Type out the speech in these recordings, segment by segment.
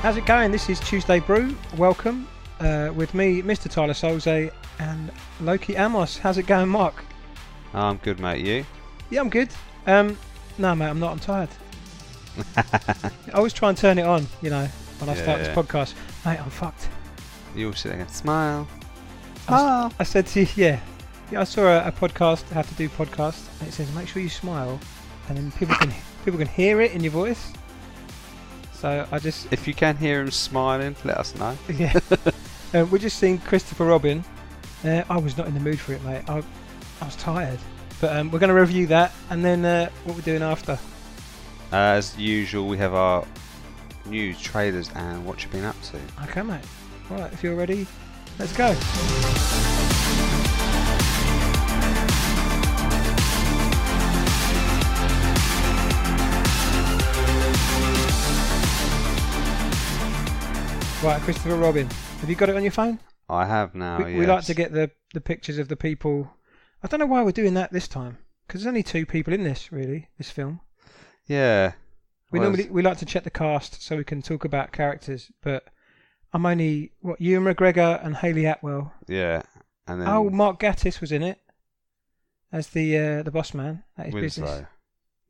How's it going? This is Tuesday Brew. Welcome. With me, Mr. Tyler Solze and Loki Amos. How's it going, Mark? I'm good, mate. You? Yeah, I'm good. No, mate, I'm not. I'm tired. I always try and turn it on, you know, when I start this podcast. Mate, I'm fucked. You all sit there and smile. I said to you, yeah, I saw a podcast, how to do podcast, and it says make sure you smile, and then people can hear it in your voice. So I just... If you can hear him smiling, let us know. Yeah. We're just seeing Christopher Robin. I was not in the mood for it, mate. I was tired. But we're going to review that, and then what we're doing after. As usual, we have our news, trailers, and what you've been up to. Okay, mate. All right, if you're ready, let's go. Right, Christopher Robin. Have you got it on your phone? I have now, yes. We like to get the pictures of the people. I don't know why we're doing that this time, because there's only two people in this, really, this film. Yeah. We like to check the cast so we can talk about characters, but I'm only, Ewan McGregor and Hayley Atwell. Yeah. And then Mark Gatiss was in it as the boss man at his Winslow. business.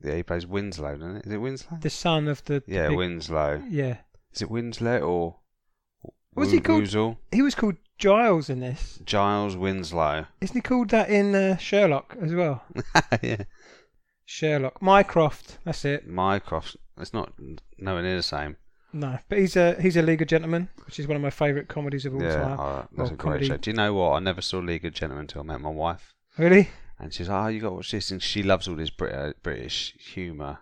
Yeah, he plays Winslow, doesn't it? Is it Winslow? The son of the big, Winslow. Yeah. Is it Winslow or... Was he called? Woozle? He was called Giles in this. Giles Winslow. Isn't he called that in Sherlock as well? Yeah. Sherlock. Mycroft. That's it. Mycroft. It's not nowhere near the same. No, but he's a League of Gentlemen, which is one of my favourite comedies of all time. Yeah, that's a great comedy. show. Do you know what? I never saw League of Gentlemen until I met my wife. Really? And she's like, you got to watch this. And she loves all this British humour,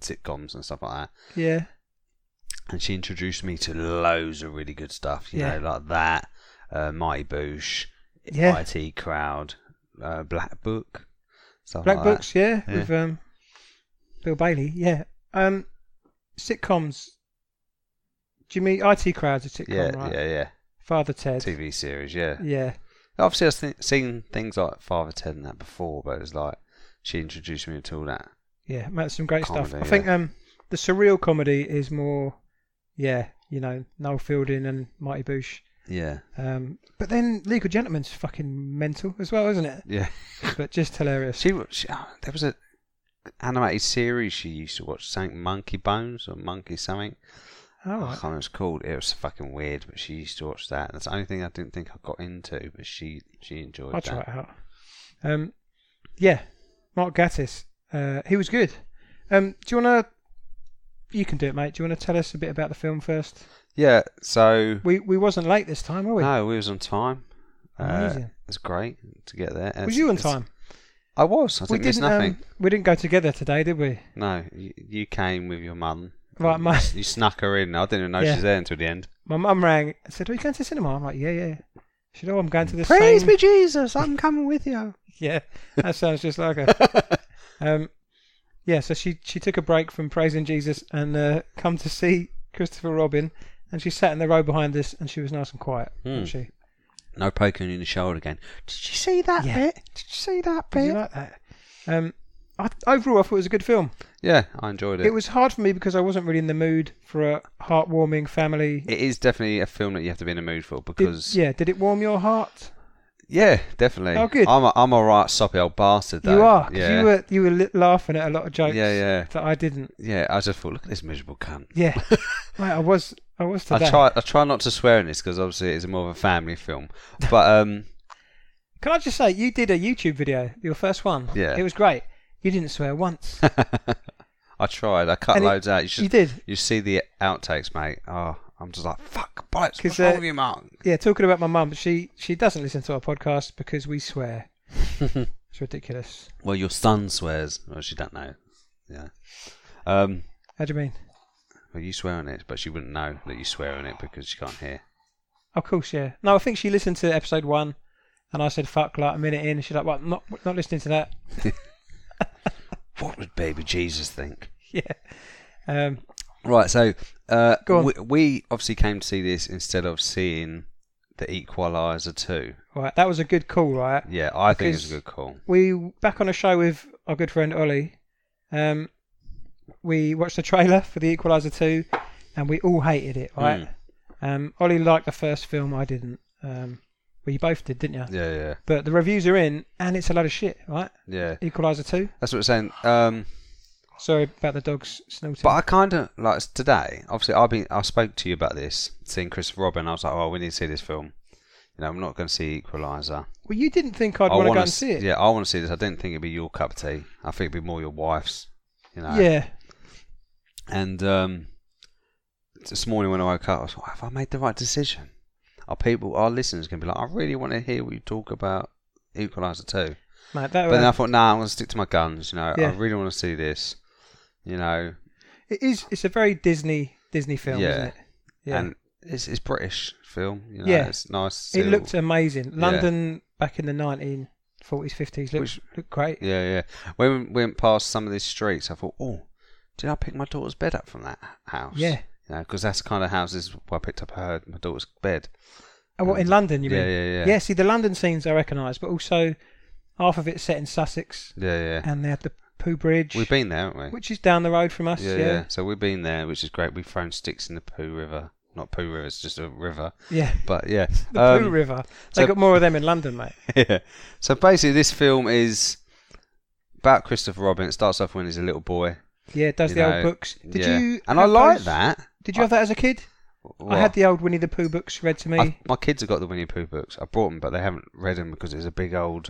sitcoms and stuff like that. Yeah. And she introduced me to loads of really good stuff, you know, like that, Mighty Boosh, IT Crowd, Black Book, stuff Black like Books, that. with Bill Bailey, yeah. Sitcoms. Do you mean IT Crowd's a sitcom, right? Yeah. Father Ted. TV series, yeah. Yeah. Obviously, I've seen things like Father Ted and that before, but it was like she introduced me to all that. Yeah, mate, some great comedy, stuff. I think the surreal comedy is more, Noel Fielding and Mighty Boosh. Yeah. But then League of Gentlemen's fucking mental as well, isn't it? Yeah. But just hilarious. There was a animated series she used to watch, something Monkey Bones or Monkey something. Oh, right. I can't remember what it's called. It was fucking weird, but she used to watch that. That's the only thing I didn't think I got into, but she enjoyed that. I'll try it out. Mark Gatiss. He was good. Do you want to... You can do it, mate. Do you want to tell us a bit about the film first? Yeah, so... We wasn't late this time, were we? No, we was on time. Amazing. It was great to get there. Was you on time? I was. I didn't miss nothing. We didn't go together today, did we? No, you came with your mum. Right, you snuck her in. I didn't even know she was there until the end. My mum rang and said, "Are you going to the cinema?" I'm like, yeah. She said, "Oh, I'm going to the Praise be Jesus, I'm coming with you." Yeah, that sounds just like her. So she took a break from praising Jesus and come to see Christopher Robin, and she sat in the row behind us, and she was nice and quiet, wasn't she? No poking in the shoulder again. Did you see that bit? Did you see that bit? Did you like that? Overall, I thought it was a good film. Yeah, I enjoyed it. It was hard for me because I wasn't really in the mood for a heartwarming family. It is definitely a film that you have to be in the mood for because... Did it warm your heart? Yeah, definitely. Oh, good. I'm a right soppy old bastard, though. You are, because you were laughing at a lot of jokes that I didn't. Yeah, I just thought, look at this miserable cunt. Yeah, mate, I was today. I try not to swear in this because obviously it's more of a family film. But can I just say, you did a YouTube video, your first one. Yeah. It was great. You didn't swear once. I tried. I cut loads out. You did. You see the outtakes, mate. Oh, I'm just like, fuck, bollocks, what's wrong with you, Mark? Yeah, talking about my mum, she doesn't listen to our podcast because we swear. It's ridiculous. Well, your son swears. Well, she don't know. Yeah. How do you mean? Well, you swear on it, but she wouldn't know that you swear on it because she can't hear. Of course, yeah. No, I think she listened to episode 1, and I said fuck like a minute in, and she's like, "What? Not listening to that." What would baby Jesus think? Yeah. Right, so Go on. we obviously came to see this instead of seeing The Equalizer 2. Right, that was a good call, right? Yeah, I think it was a good call. We back on a show with our good friend Ollie. We watched the trailer for The Equalizer 2. and we all hated it, right? Ollie liked the first film, I didn't. Well, you both did, didn't you? Yeah. But the reviews are in, and it's a load of shit, right? Yeah. Equalizer 2. That's what I'm saying. Sorry about the dogs snorting. But I kind of like today. Obviously, I spoke to you about this, seeing Christopher Robin. I was like, oh, we need to see this film. You know, I'm not going to see Equalizer. Well, you didn't think I'd want to go and see it. Yeah, I want to see this. I didn't think it'd be your cup of tea. I think it'd be more your wife's. You know. Yeah. And this morning when I woke up, I was like, have I made the right decision? Our listeners can be like, I really want to hear what you talk about Equalizer 2. Mate, but then I thought, I'm going to stick to my guns. You know, yeah. I really want to see this. You know, it's a very Disney film, isn't it? Yeah, and it's British film. You know, yeah, it's nice. It looked amazing. London back in the 1940s, 50s looked great. Yeah. When we went past some of these streets, I thought, oh, did I pick my daughter's bed up from that house? Yeah, you know, because that's the kind of houses where I picked up my daughter's bed. Oh, what in London? You mean? Yeah. Yeah. See, the London scenes I recognise, but also half of it's set in Sussex. Yeah. And they had the Pooh Bridge. We've been there, haven't we? Which is down the road from us. Yeah. So we've been there, which is great. We've thrown sticks in the Pooh River. Not Pooh River, it's just a river. Yeah. But yeah. The Pooh River. They got more of them in London, mate. Yeah. So basically this film is about Christopher Robin. It starts off when he's a little boy. Yeah, it does the old books. Did you? And I like that. Did you have that as a kid? What? I had the old Winnie the Pooh books read to me. My kids have got the Winnie the Pooh books. I brought them, but they haven't read them because it's a big old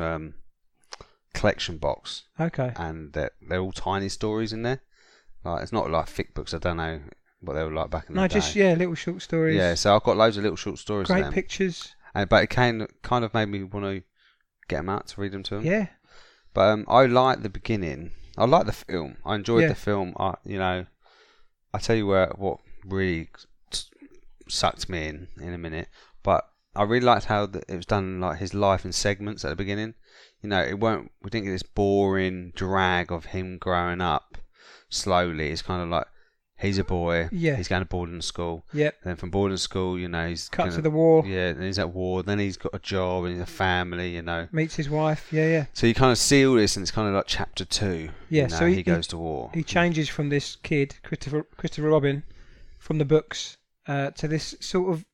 collection box. Okay. And they're all tiny stories in there. Like it's not like thick books. I don't know what they were like back in the day. No, just little short stories. Yeah, so I've got loads of little short stories. Great of them. Pictures. But it kind of made me want to get them out to read them to them. Yeah. But I like the beginning. I like the film. I enjoyed the film. I tell you what really sucked me in a minute. But I really liked how it was done, like his life in segments at the beginning. You know, we didn't get this boring drag of him growing up slowly. It's kind of like he's a boy. Yeah. He's going to boarding school. Yep. Then from boarding school, you know, he's cut to the war. Yeah. Then he's at war. Then he's got a job and he's a family. You know. Meets his wife. Yeah. So you kind of see all this, and it's kind of like chapter 2. Yeah. You know, so he goes to war. He changes from this kid, Christopher Robin, from the books, to this sort of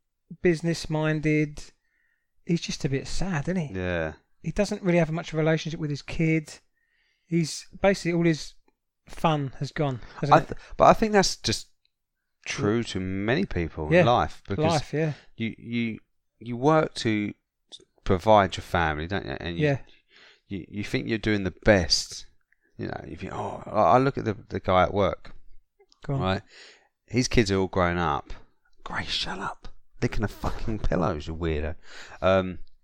business-minded. He's just a bit sad, isn't he? Yeah. He doesn't really have much of a relationship with his kid. He's basically all his fun has gone. But I think that's just true to many people in life. Because you work to provide your family, don't you? And you think you're doing the best. You know, you think, I look at the guy at work. Go on. Right? His kids are all grown up. Grace, shut up. Licking the fucking pillows, you weirdo.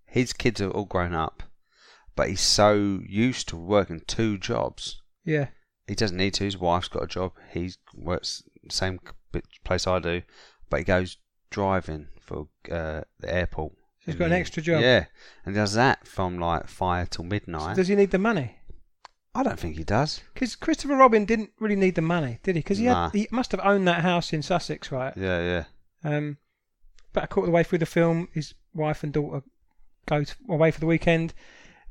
His kids are all grown up, but he's so used to working 2 jobs. Yeah. He doesn't need to. His wife's got a job. He works the same place I do, but he goes driving for the airport. So he's got an extra job. Yeah, and he does that from like 5 till midnight. So does he need the money? I don't think he does. Because Christopher Robin didn't really need the money, did he? Because he must have owned that house in Sussex, right? Yeah. About a quarter of the way through the film, his wife and daughter go away for the weekend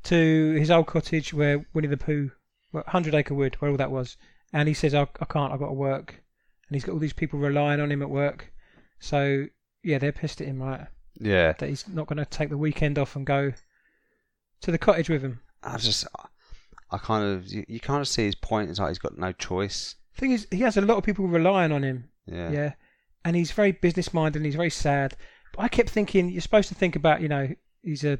to his old cottage where Winnie the Pooh, 100 Acre Wood, where all that was. And he says, I can't, I've got to work. And he's got all these people relying on him at work. So, yeah, they're pissed at him, right? Yeah. That he's not going to take the weekend off and go to the cottage with him. You kind of see his point. It's like he's got no choice. Thing is, he has a lot of people relying on him. Yeah. Yeah. And he's very business-minded and he's very sad. But I kept thinking, you're supposed to think about, he's a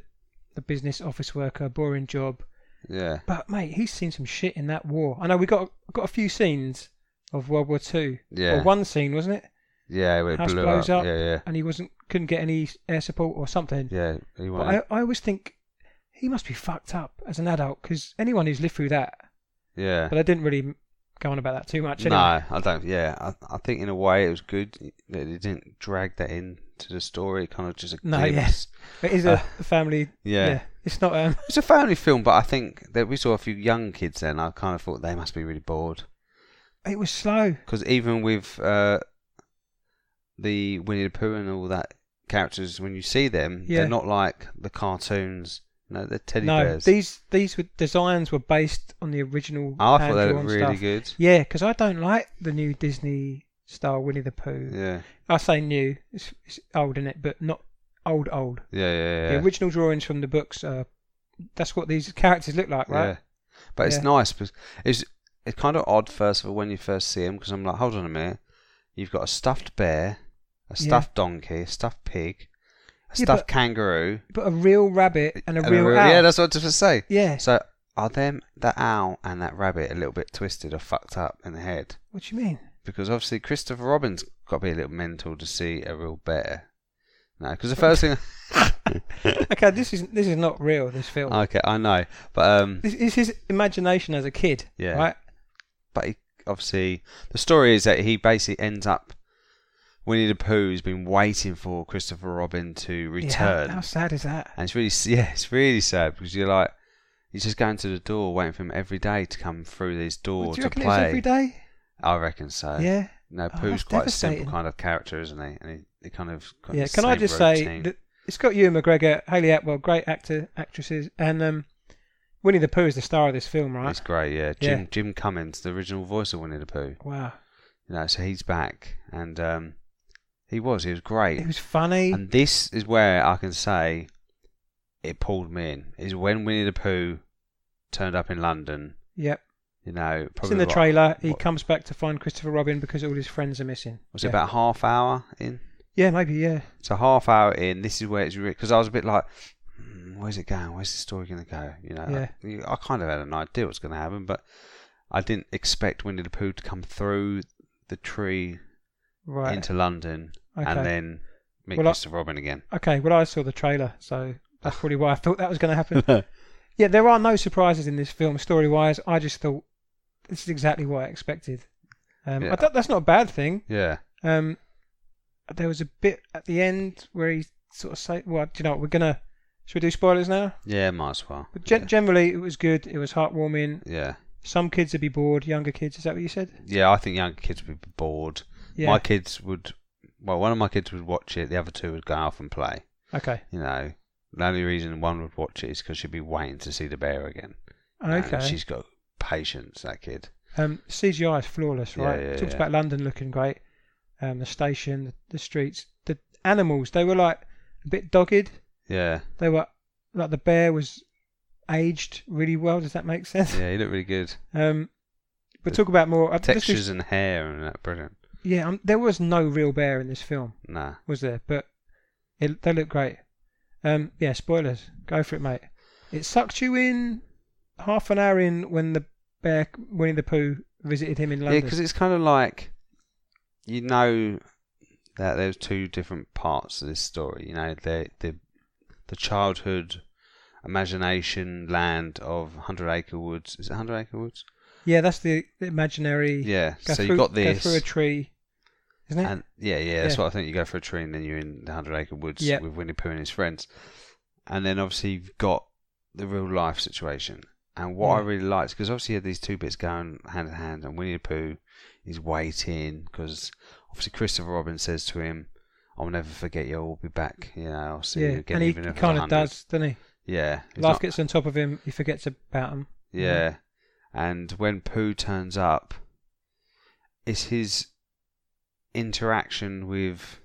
business office worker, boring job. Yeah. But, mate, he's seen some shit in that war. I know we got a few scenes of World War II. Yeah. Or one scene, wasn't it? Yeah, where it House blew blows up. Yeah. And he couldn't get any air support or something. Yeah, But I always think he must be fucked up as an adult because anyone who's lived through that. Yeah. But I didn't really go on about that too much. Anyway. No, I don't. Yeah, I think in a way it was good that it didn't drag that into the story. It kind of just yes, it is a family. Yeah, it's not. It's a family film, but I think that we saw a few young kids there, and I kind of thought they must be really bored. It was slow because even with the Winnie the Pooh and all that characters, when you see them, they're not like the cartoons. No, they're teddy bears. These designs were based on the original. I thought they looked really good. Yeah, because I don't like the new Disney style Winnie the Pooh. Yeah. I say new. It's old, isn't it? But not old. Yeah. The original drawings from the books that's what these characters look like, right? Yeah. But it's nice because it's kind of odd first of all when you first see them, because I'm like, hold on a minute, you've got a stuffed bear, a stuffed donkey, a stuffed pig, a stuffed kangaroo, but a real rabbit and a real owl. Yeah, that's what I was to say. Yeah. So are that owl and that rabbit a little bit twisted or fucked up in the head? What do you mean? Because obviously Christopher Robin's got to be a little mental to see a real bear. No, because the first thing. Okay, this is not real. This film. Okay, I know, but this is his imagination as a kid. Yeah. Right. But obviously, the story is that he basically ends up. Winnie the Pooh's been waiting for Christopher Robin to return. Yeah, how sad is that? And it's really sad because you're like, he's just going to the door, waiting for him every day to come through this door Do you to reckon play. it's every day? I reckon so. Yeah. No, Oh, Pooh's that's quite a simple devastating. kind of character, isn't he? And he kind of got Yeah. the Can I same just routine. say that it's got Ewan McGregor, Hayley Atwell, great actresses, and Winnie the Pooh is the star of this film, right? It's great, yeah. Jim Cummins, the original voice of Winnie the Pooh. Wow. You know, so he's back, and he was great. It was funny. And this is where I can say it pulled me in. Is when Winnie the Pooh turned up in London. Yep. You know, It's probably in the trailer. He comes back to find Christopher Robin because all his friends are missing. Was it about half hour in? Yeah, maybe. Yeah. So half hour in. This is where it's because I was a bit like, where's it going? Where's the story going to go? You know, Yeah. I kind of had an idea what's going to happen, but I didn't expect Winnie the Pooh to come through the tree into London and then meet Christopher Robin again. Okay, well, I saw the trailer, so that's probably why I thought that was going to happen. Yeah, there are no surprises in this film story-wise. I just thought this is exactly what I expected. I thought that's not a bad thing. Yeah. There was a bit at the end where he sort of said, "Well, do you know what? Should we do spoilers now?" Yeah, might as well. But generally, it was good. It was heartwarming. Yeah. Some kids would be bored. Younger kids, is that what you said? Yeah, I think younger kids would be bored. Yeah. My kids would. Well, one of my kids would watch it. The other two would go off and play. Okay. You know, the only reason one would watch it is because she'd be waiting to see the bear again. Okay. And she's got patience, that kid. CGI is flawless, right? Yeah, Talks about London looking great. The station, the streets, the animals. They were like a bit dogged. Yeah. They were like the bear was aged really well. Does that make sense? Yeah, he looked really good. But talk about more textures and hair and that, brilliant. Yeah, there was no real bear in this film. Nah. Was there? But they look great. Yeah, spoilers. Go for it, mate. It sucked you in half an hour in when the bear, Winnie the Pooh, visited him in London. Yeah, because it's kind of like, you know, that there's two different parts of this story. You know, the childhood imagination land of 100 Acre Woods. Is it 100 Acre Woods? Yeah, that's the imaginary. Yeah, so you've got this. Go through a tree, isn't it? And yeah, that's what I think. You go for a tree and then you're in the 100 Acre Woods with Winnie Pooh and his friends. And then obviously you've got the real life situation. And what I really liked, because obviously you had these two bits going hand in hand, and Winnie the Pooh is waiting, because obviously Christopher Robin says to him, "I'll never forget you, I'll be back, you know, I'll see you again." And even he if kind of does, doesn't he? Yeah. Life gets on top of him, he forgets about him. Yeah. And when Pooh turns up, it's his interaction with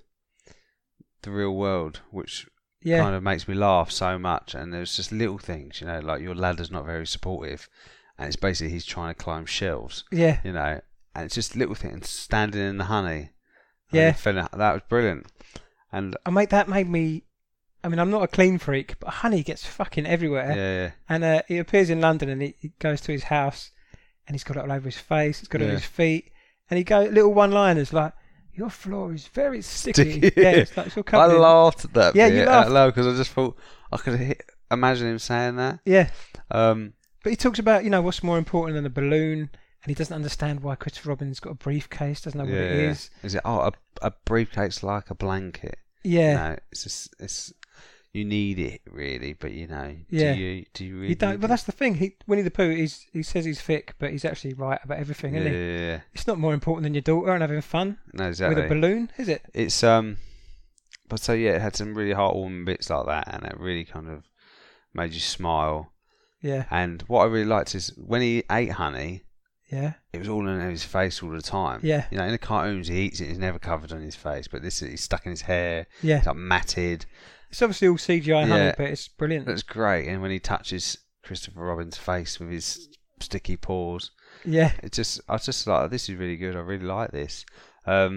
the real world, which kind of makes me laugh so much. And there's just little things, you know, like your ladder's not very supportive, and it's basically he's trying to climb shelves. Yeah. You know, and it's just little things, standing in the honey. Yeah. That was brilliant. And that made me. I mean, I'm not a clean freak, but honey gets fucking everywhere. Yeah. And he appears in London, and he goes to his house, and he's got it all over his face. He's got it on his feet, and he goes little one-liners like, "Your floor is very sticky." Yeah, it's like it's all covered. I laughed at that. Yeah, you laughed out loud because I just thought I could imagine him saying that. Yeah. But he talks about what's more important than a balloon, and he doesn't understand why Christopher Robin's got a briefcase. Doesn't know what it is. Is it a briefcase like a blanket? Yeah. No, it's you need it really, but you know, yeah. do you really? You don't. But that's the thing. Winnie the Pooh he says he's thick, but he's actually right about everything, isn't he? Yeah. It's not more important than your daughter and having fun. No, exactly. With a balloon, is it? It's but so yeah, it had some really heartwarming bits like that, and it really kind of made you smile. Yeah. And what I really liked is when he ate honey, Yeah. it was all in his face all the time. Yeah. You know, in the cartoons, he eats it, he's never covered on his face, but this he's stuck in his hair. Yeah. It's like matted. It's obviously all CGI honey, Yeah. but it's brilliant. That's great. And when he touches Christopher Robin's face with his sticky paws, yeah. I was just like, this is really good. I really like this. As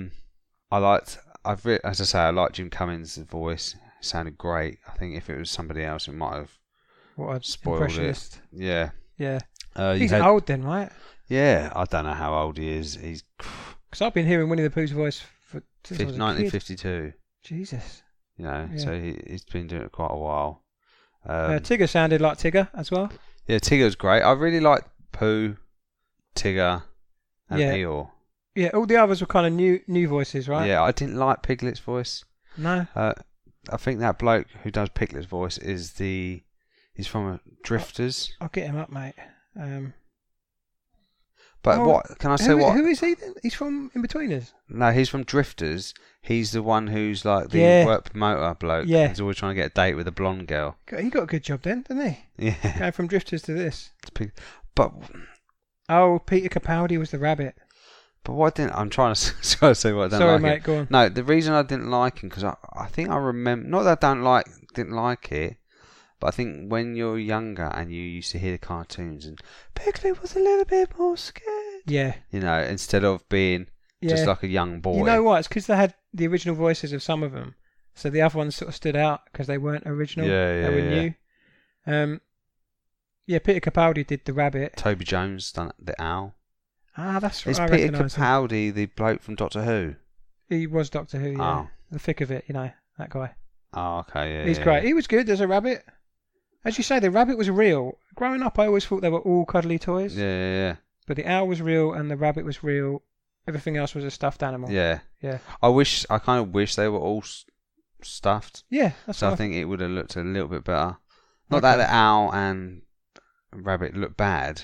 I say, I like Jim Cummings' voice. It sounded great. I think if it was somebody else, it might have What a spoiled impressionist. it. Yeah. Yeah. He's old then, right? Yeah, I don't know how old he is. He's Because I've been hearing Winnie the Pooh's voice since I was a 1952. kid. Jesus. You know, Yeah. so he's been doing it quite a while. Tigger sounded like Tigger as well. Yeah, Tigger's great. I really like Pooh, Tigger, and Eeyore. Yeah, all the others were kind of new voices, right? Yeah, I didn't like Piglet's voice. No. I think that bloke who does Piglet's voice he's from Drifters. I'll get him up, mate. What can I say? Who is he then? He's from In-Betweeners. No, he's from Drifters. He's the one who's like the work promoter bloke. Yeah. He's always trying to get a date with a blonde girl. He got a good job then, didn't he? Yeah. Going from Drifters to this. But Peter Capaldi was the rabbit. But what didn't I'm trying to say what I don't Sorry, like mate. him. Go on. No, the reason I didn't like him because I think I remember not that I didn't like it, but I think when you're younger and you used to hear the cartoons and Piglet was a little bit more scared. Yeah. You know, instead of being just like a young boy. You know what? It's because they had the original voices of some of them, so the other ones sort of stood out because they weren't original. They were new. Peter Capaldi did the rabbit. Toby Jones done the owl. Ah, that's right. Is Peter Capaldi the bloke from Doctor Who? He was Doctor Who, yeah. Oh. The thick of it, that guy. Oh, okay, yeah. He's great. He was good as a rabbit. As you say, the rabbit was real. Growing up, I always thought they were all cuddly toys. Yeah. But the owl was real and the rabbit was real. Everything else was a stuffed animal. Yeah. Yeah. I kind of wish they were all stuffed. Yeah, that's So I think it would have looked a little bit better. Not that the owl and rabbit look bad.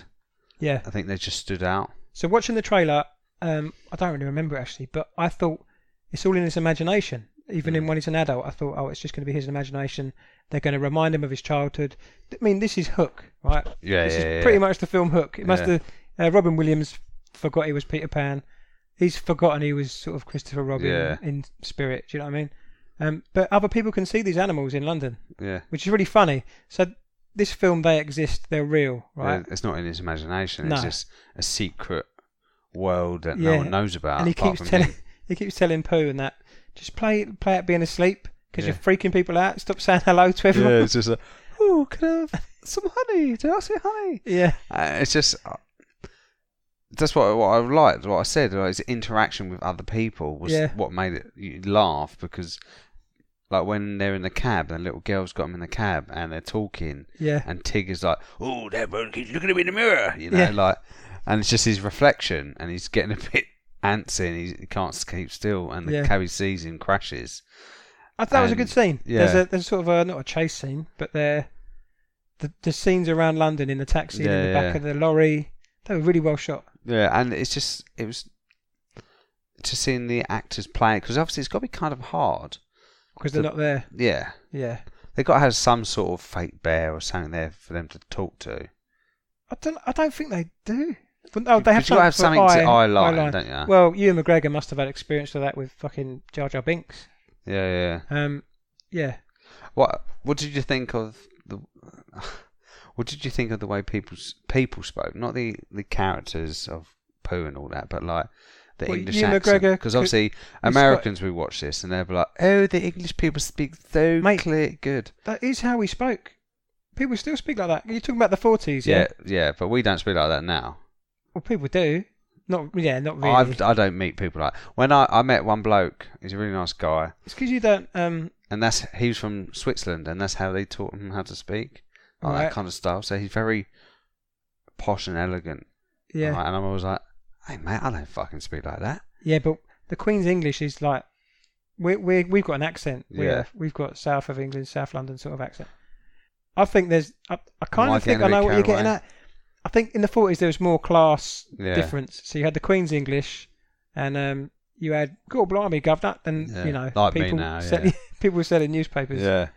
Yeah. I think they just stood out. So watching the trailer, I don't really remember it actually, but I thought it's all in his imagination. Even when he's an adult, I thought, it's just going to be his imagination. They're going to remind him of his childhood. I mean, this is Hook, right? Yeah, This is pretty much the film Hook. It must have. Robin Williams forgot he was Peter Pan. He's forgotten he was sort of Christopher Robin in spirit. Do you know what I mean? But other people can see these animals in London. Yeah. Which is really funny. So this film, they exist. They're real, right? Yeah, it's not in his imagination. No. It's just a secret world that no one knows about. And he keeps telling Pooh and that, just play it being asleep because you're freaking people out. Stop saying hello to everyone. Yeah, it's just like, oh, can I have some honey? Did I say honey? Yeah. It's just that's what I liked. What I said, his interaction with other people was what made it you laugh because. Like when they're in the cab and the little girl's got them in the cab and they're talking and Tig is like, oh, that one keeps looking at me in the mirror, and it's just his reflection and he's getting a bit antsy and he can't keep still and the cab he sees him crashes. I thought that was a good scene. Yeah. There's sort of not a chase scene, but the scenes around London in the taxi and in the back of the lorry, they were really well shot. Yeah, and it was just seeing the actors play because obviously it's got to be kind of hard. Because they're not there. Yeah. Yeah. They've got to have some sort of fake bear or something there for them to talk to. I don't think they do. Oh, they have to have something to eyeline, don't you? Well, Ewan McGregor must have had experience with that with fucking Jar Jar Binks. Yeah. Yeah. What did you think of the way people spoke? Not the characters of Pooh and all that, but like the English accent. Because obviously Americans will watch this and they'll be like, oh, the English people speak so clear, good. That is how we spoke. People still speak like that. You're talking about the 40s, yeah? Yeah, but we don't speak like that now. Well, people do. Not really. I don't meet people like. When I met one bloke, he's a really nice guy. It's because you don't. And he was from Switzerland, and that's how they taught him how to speak, like that kind of style. So he's very posh and elegant. Yeah. Right? And I'm always like, hey mate, I don't fucking speak like that. Yeah, but the Queen's English is like, we've got an accent. Yeah. We've got South of England, South London sort of accent. I think I kind of think I know what you're getting at. I think in the 40s there was more class difference. So you had the Queen's English, and you had, God blimey, governor, and like people me now, people were selling newspapers. Yeah.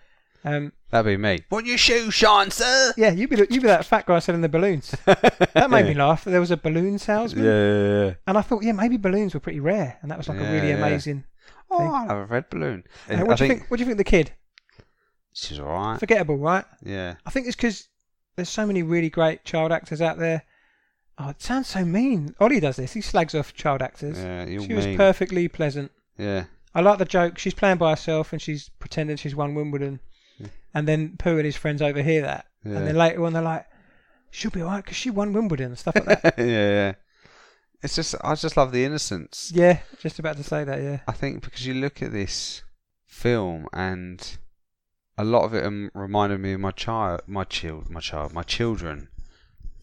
That'd be me. Want your shoe shine, sir? Yeah, you'd be that fat guy selling the balloons. That made me laugh. There was a balloon salesman. Yeah. And I thought, maybe balloons were pretty rare, and that was like a really amazing. Oh, I have a red balloon. What do you think? What do you think of the kid? She's alright. Forgettable, right? Yeah. I think it's because there's so many really great child actors out there. Oh, it sounds so mean. Ollie does this. He slags off child actors. Yeah, she was perfectly pleasant. Yeah. I like the joke. She's playing by herself and she's pretending she's won Wimbledon. Yeah. And then Pooh and his friends overhear that. Yeah. And then later on they're like, she'll be alright because she won Wimbledon and stuff like that. Yeah. It's just, I just love the innocence. Yeah, just about to say that, yeah. I think because you look at this film and a lot of it reminded me of my children.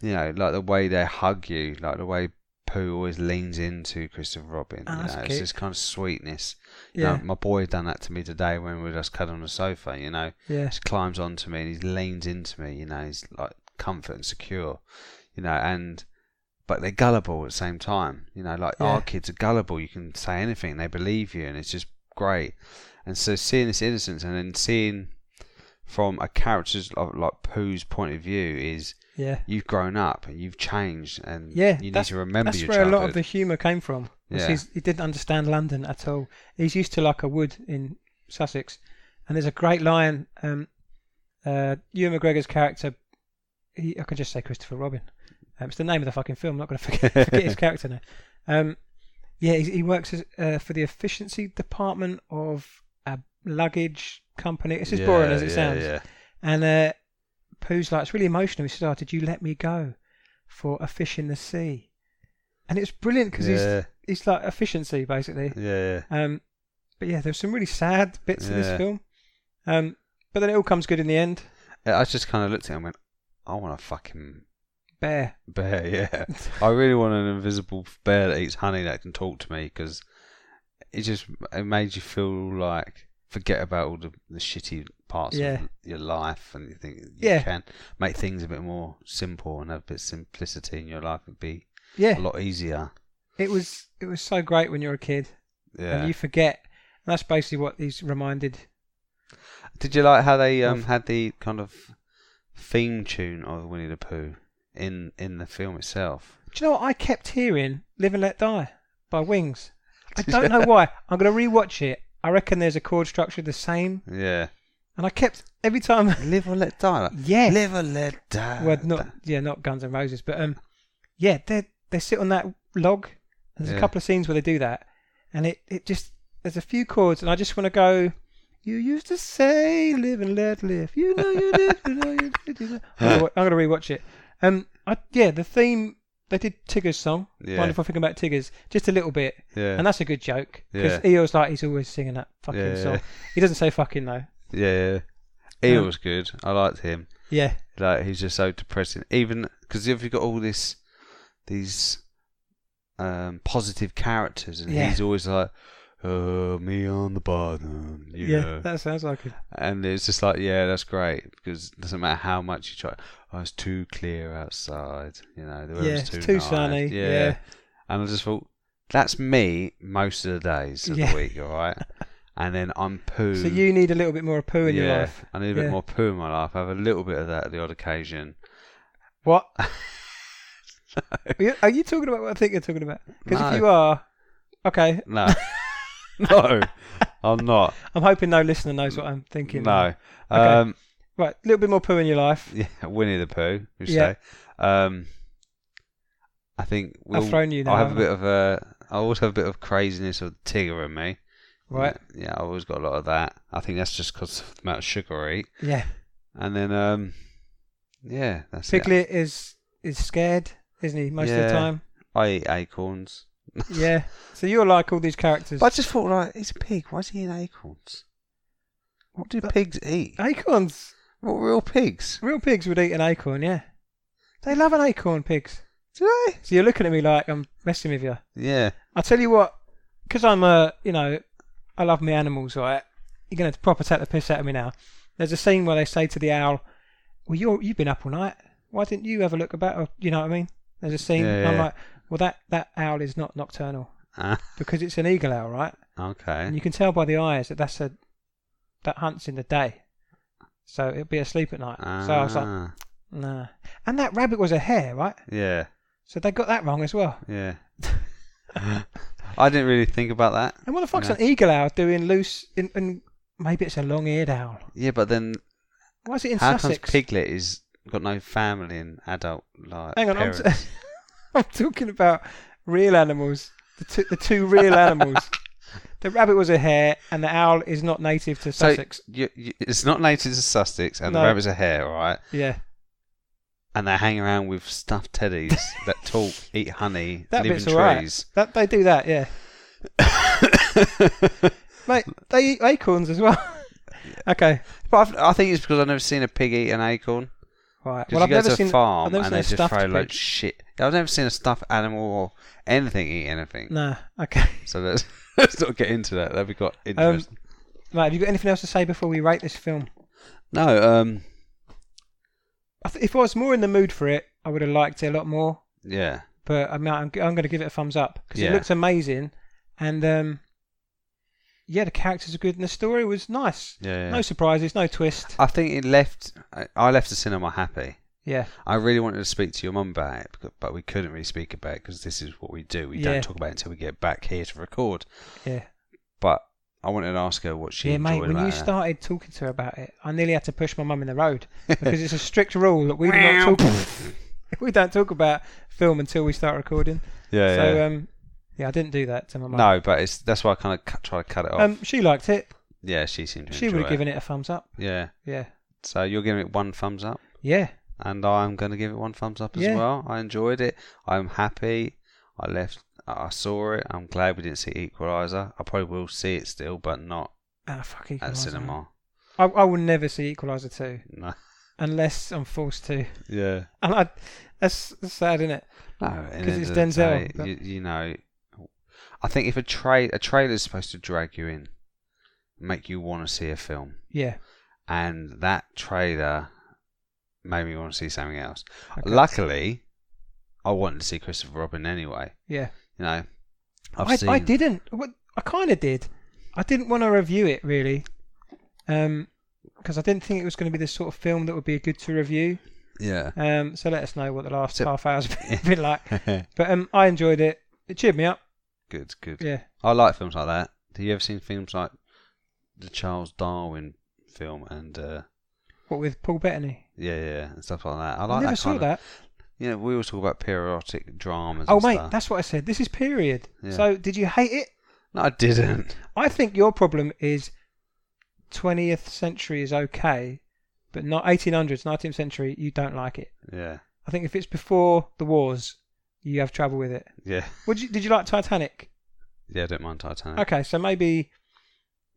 You know, like the way they hug you, like the way Pooh always leans into Christopher Robin. Oh, that's cute. It's this kind of sweetness. Yeah. You know, my boy done that to me today when we were just cuddling on the sofa. You know, yeah. He climbs onto me and he leans into me. You know, he's like comfort and secure. You know, but they're gullible at the same time. You know, like our kids are gullible. You can say anything, they believe you, and it's just great. And so seeing this innocence and then seeing from a character's like Pooh's point of view is you've grown up and you've changed and you need to remember your childhood. That's where a lot of the humour came from. He didn't understand London at all. He's used to like a wood in Sussex, and there's a great line. Ewan McGregor's character, I can just say Christopher Robin. It's the name of the fucking film. I'm not going to forget his character now. He works for the efficiency department of a luggage company. It's as boring as it sounds. Yeah. And Pooh's like, it's really emotional. He said, did you let me go for a fish in the sea? And it's brilliant because he's like efficiency, basically. Yeah. But there's some really sad bits in this film. But then it all comes good in the end. I just kind of looked at him and went, I want a fucking... Bear, yeah. I really want an invisible bear that eats honey that can talk to me, because it made you feel like forget about all the shitty parts of your life, and you think you can make things a bit more simple and have a bit of simplicity in your life. It'd be a lot easier. It was so great when you're a kid, and you forget. And that's basically what these reminded. Did you like how they had the kind of theme tune of Winnie the Pooh in the film itself? Do you know what? I kept hearing "Live and Let Die" by Wings. I don't know why. I'm going to rewatch it. I reckon there's a chord structure the same. Yeah. And I kept every time. Live or let die. Like, yeah. Live or let die. Well, not Guns N' Roses, but they sit on that log. There's a couple of scenes where they do that, and it just there's a few chords, and I just want to go. You used to say, "Live and let live." You know you did. You know you did. I'm going to rewatch it. The theme. They did Tigger's song, Wonderful Thing About Tiggers, just a little bit, and that's a good joke, because Eeyore's like, he's always singing that fucking song. He doesn't say fucking though. Yeah. Eeyore was good. I liked him. Yeah. Like, he's just so depressing. Even, because if you've got all these positive characters, and he's always like, me on the bottom. That sounds like it. And it's just like, that's great, because it doesn't matter how much you try. Oh, it's too clear outside. You know, the weather's too nice. Sunny. Yeah. And I just thought, that's me most of the days of the week, all right? And then I'm Pooh. So you need a little bit more Pooh in your life. I need a bit more Pooh in my life. I have a little bit of that at the odd occasion. What? Are you talking about what I think you're talking about? Because if you are, okay. No. No, I'm not. I'm hoping no listener knows what I'm thinking. No. Okay. Right, a little bit more Pooh in your life. Yeah, Winnie the Pooh, you say. I think I've thrown you now. I always have a bit of craziness of Tigger in me. Right. Yeah, I always got a lot of that. I think that's just because of the amount of sugar I eat. Yeah. And then, that's Piglet is scared, isn't he, most of the time? I eat acorns. Yeah. So you're like all these characters. But I just thought, like, he's a pig. Why is he eating acorns? What do pigs eat? Acorns. What, real pigs? Real pigs would eat an acorn, yeah. They love an acorn, pigs. Do they? So you're looking at me like I'm messing with you. Yeah. I'll tell you what, because I'm I love me animals, right? You're going to proper take the piss out of me now. There's a scene where they say to the owl, well, you've been up all night. Why didn't you have a look about? Or, you know what I mean? There's a scene. I'm like, well, that owl is not nocturnal. Because it's an eagle owl, right? Okay. And you can tell by the eyes that that hunts in the day. so it'd be asleep at night. So I was like, Ah, nah. And that rabbit was a hare, right? yeah, So they got that wrong as well. yeah. I didn't really think about that. And what the fuck's an eagle owl doing loose in maybe it's a long-eared owl. Yeah, but then Why is it in how Sussex? comes Piglet is got no family and adult like Hang on, parents? I'm talking about real animals. The two real animals. The rabbit was a hare, and the owl is not native to Sussex. It's not native to Sussex, and No. the rabbit's a hare, right? Yeah, And they hang around with stuffed teddies that talk, eat honey, that live bit's in alright. trees. That they do that, yeah. Mate, they eat acorns as well. Okay, But I think it's because I've never seen a pig eat an acorn. right. Because you go to a farm I've never and seen they a just stuffed throw pig. loads of shit. I've never seen a stuffed animal or anything eat anything. Nah, okay. So let's not get into that. That'd be quite interesting. Right, have you got anything else to say before we rate this film? No, If I was more in the mood for it, I would have liked it a lot more. yeah. But I'm going to give it a thumbs up because Yeah. it looks amazing, and yeah, the characters are good and the story was nice. Yeah. No surprises, no twist. I think I left the cinema happy. Yeah, I really wanted to speak to your mum about it, but we couldn't really speak about it because this is what we do. We Yeah. don't talk about it until we get back here to record. yeah. But I wanted to ask her what she Yeah, enjoyed mate, when about you it. started talking to her about it, I nearly had to push my mum in the road because it's a strict rule that we do not talk. We don't talk about film until we start recording. Yeah, So, yeah. yeah, I didn't do that to my mum. No, but that's why I kind of try to cut it off. She liked it. Yeah, she seemed to She enjoy would have it. given it a thumbs up. Yeah. Yeah, So you're giving it 1 thumbs up, yeah, and I'm going to give it 1 thumbs up as Yeah. well. I enjoyed it. I'm happy. I saw it. I'm glad we didn't see Equalizer. I probably will see it still, but not fuck at Equalizer. cinema. I will never see Equalizer 2 No. unless I'm forced to. Yeah. And that's sad, isn't it? No, at the 'Cause end it's of the Denzel, day, but- you know, I think if a trailer is supposed to drag you in, make you want to see a film, Yeah. and that trailer made me want to see something else. Okay. Luckily, I wanted to see Christopher Robin anyway. Yeah. You know, I didn't. I kind of did. I didn't want to review it really, because I didn't think it was going to be the sort of film that would be good to review. Yeah. So let us know what the last So- half hour's been like. But I enjoyed it. It cheered me up. Good. Yeah. I like films like that. Have you ever seen films like the Charles Darwin film and What with Paul Bettany? yeah, and stuff like that? I I like never that saw kind that. of. You know, we always talk about periodic dramas. Oh and mate, stuff. that's what I said. This is period. Yeah. So did you hate it? No, I didn't. I think your problem is 20th century is okay, but not 1800s, 19th century. You don't like it. Yeah, I think if it's before the wars, you have trouble with it. yeah, Did you like Titanic? yeah. I don't mind Titanic. Okay, so maybe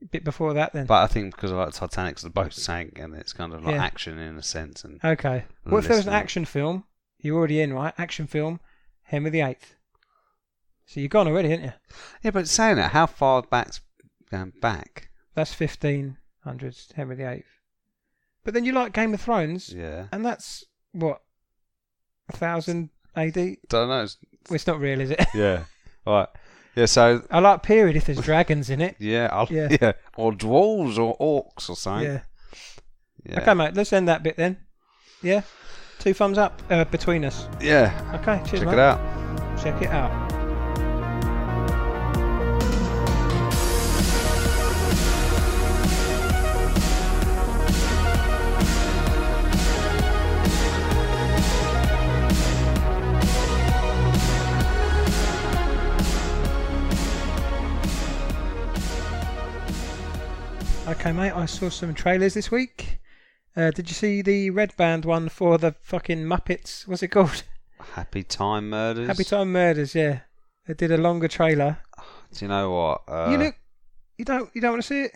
a bit before that then. But I think because I like Titanic, the boat sank, and it's kind of like Yeah. action in a sense. And Okay. Well, if there was an Listening. action film, you're already in, right? Action film, Henry VIII. So you're gone already, aren't you? yeah, but saying that, how far back's going back? That's 1500s, Henry VIII. But then you like Game of Thrones, Yeah, and that's, what, 1000 AD? Well, don't know. it's not real, is it? Yeah, right. Yeah, so I like period if there's dragons in it. yeah, Yeah. yeah, or dwarves or orcs or something. Yeah. Yeah. Okay, mate, let's end that bit then. Yeah? 2 thumbs up between us. Yeah. Okay, cheers, Check mate. it out. Check it out. Okay, mate, I saw some trailers this week. Did you see the Red Band one for the fucking Muppets? What's it called? Happy Time Murders. Happy Time Murders, yeah. They did a longer trailer. Do you know what? You don't want to see it?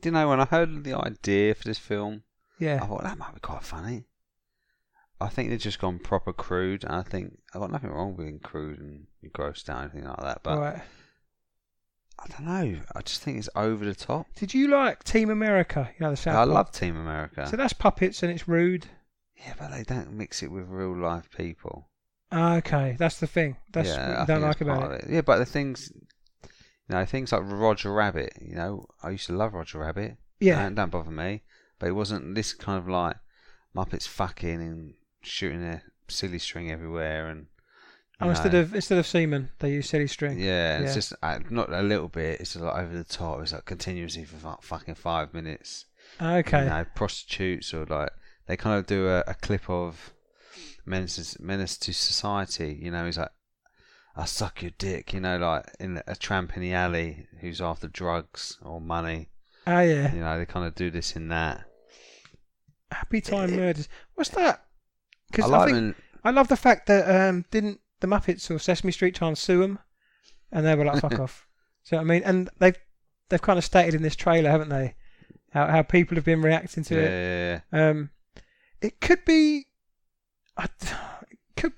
Do you know when I heard the idea for this film, I Yeah. thought that might be quite funny. I think they've just gone proper crude, and I think I've got nothing wrong with being crude and grossed out or anything like that. But Right. I don't know. I just think it's over the top. Did you like Team America? You know the South I Park? love Team America. So that's puppets and it's rude. Yeah, but they don't mix it with real life people. Okay, that's the thing. That's yeah, what I you think don't that's like about part it. of Yeah, but the things, things like Roger Rabbit. I used to love Roger Rabbit. Yeah. Don't bother me. But it wasn't this kind of like Muppets fucking and shooting a silly string everywhere and. Instead of semen, they use silly string. Yeah, it's just not a little bit. It's just like over the top. It's like continuously for fucking 5 minutes. Okay. Prostitutes or like they kind of do a clip of Menace to Society. He's like, "I suck your dick." Like in a tramp in the alley who's after drugs or money. Oh yeah. They kind of do this in that. Happy Time Murders. What's that? Because I love the fact that didn't the Muppets or Sesame Street try and sue them, and they were like, "Fuck off." So I mean, and they've kind of stated in this trailer, haven't they, how people have been reacting to it. Yeah. It could be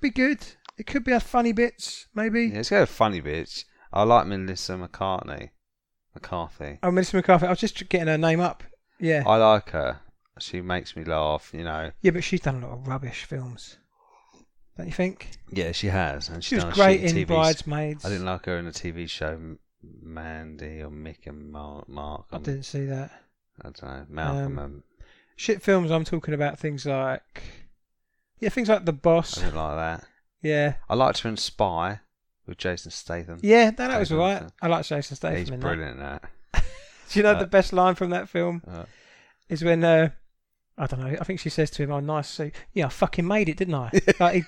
good. It could be a funny bits, maybe. Yeah, it's got funny bits. I like Melissa McCarthy. Oh, Melissa McCarthy. I was just getting her name up. Yeah. I like her. She makes me laugh. Yeah, but she's done a lot of rubbish films. Don't you think? Yeah, she has. And she was great in Bridesmaids. I didn't like her in the TV show Mandy or Mick and Mark. I didn't see that. I don't know. Malcolm. Shit films, I'm talking about things like... Yeah, things like The Boss. I didn't like that. Yeah. I liked her in Spy with Jason Statham. Yeah, that was alright. I like Jason Statham He's in brilliant in that. Do you know the best line from that film? Is when... I don't know. I think she says to him, "Oh, nice suit." Yeah, I fucking made it, didn't I? Like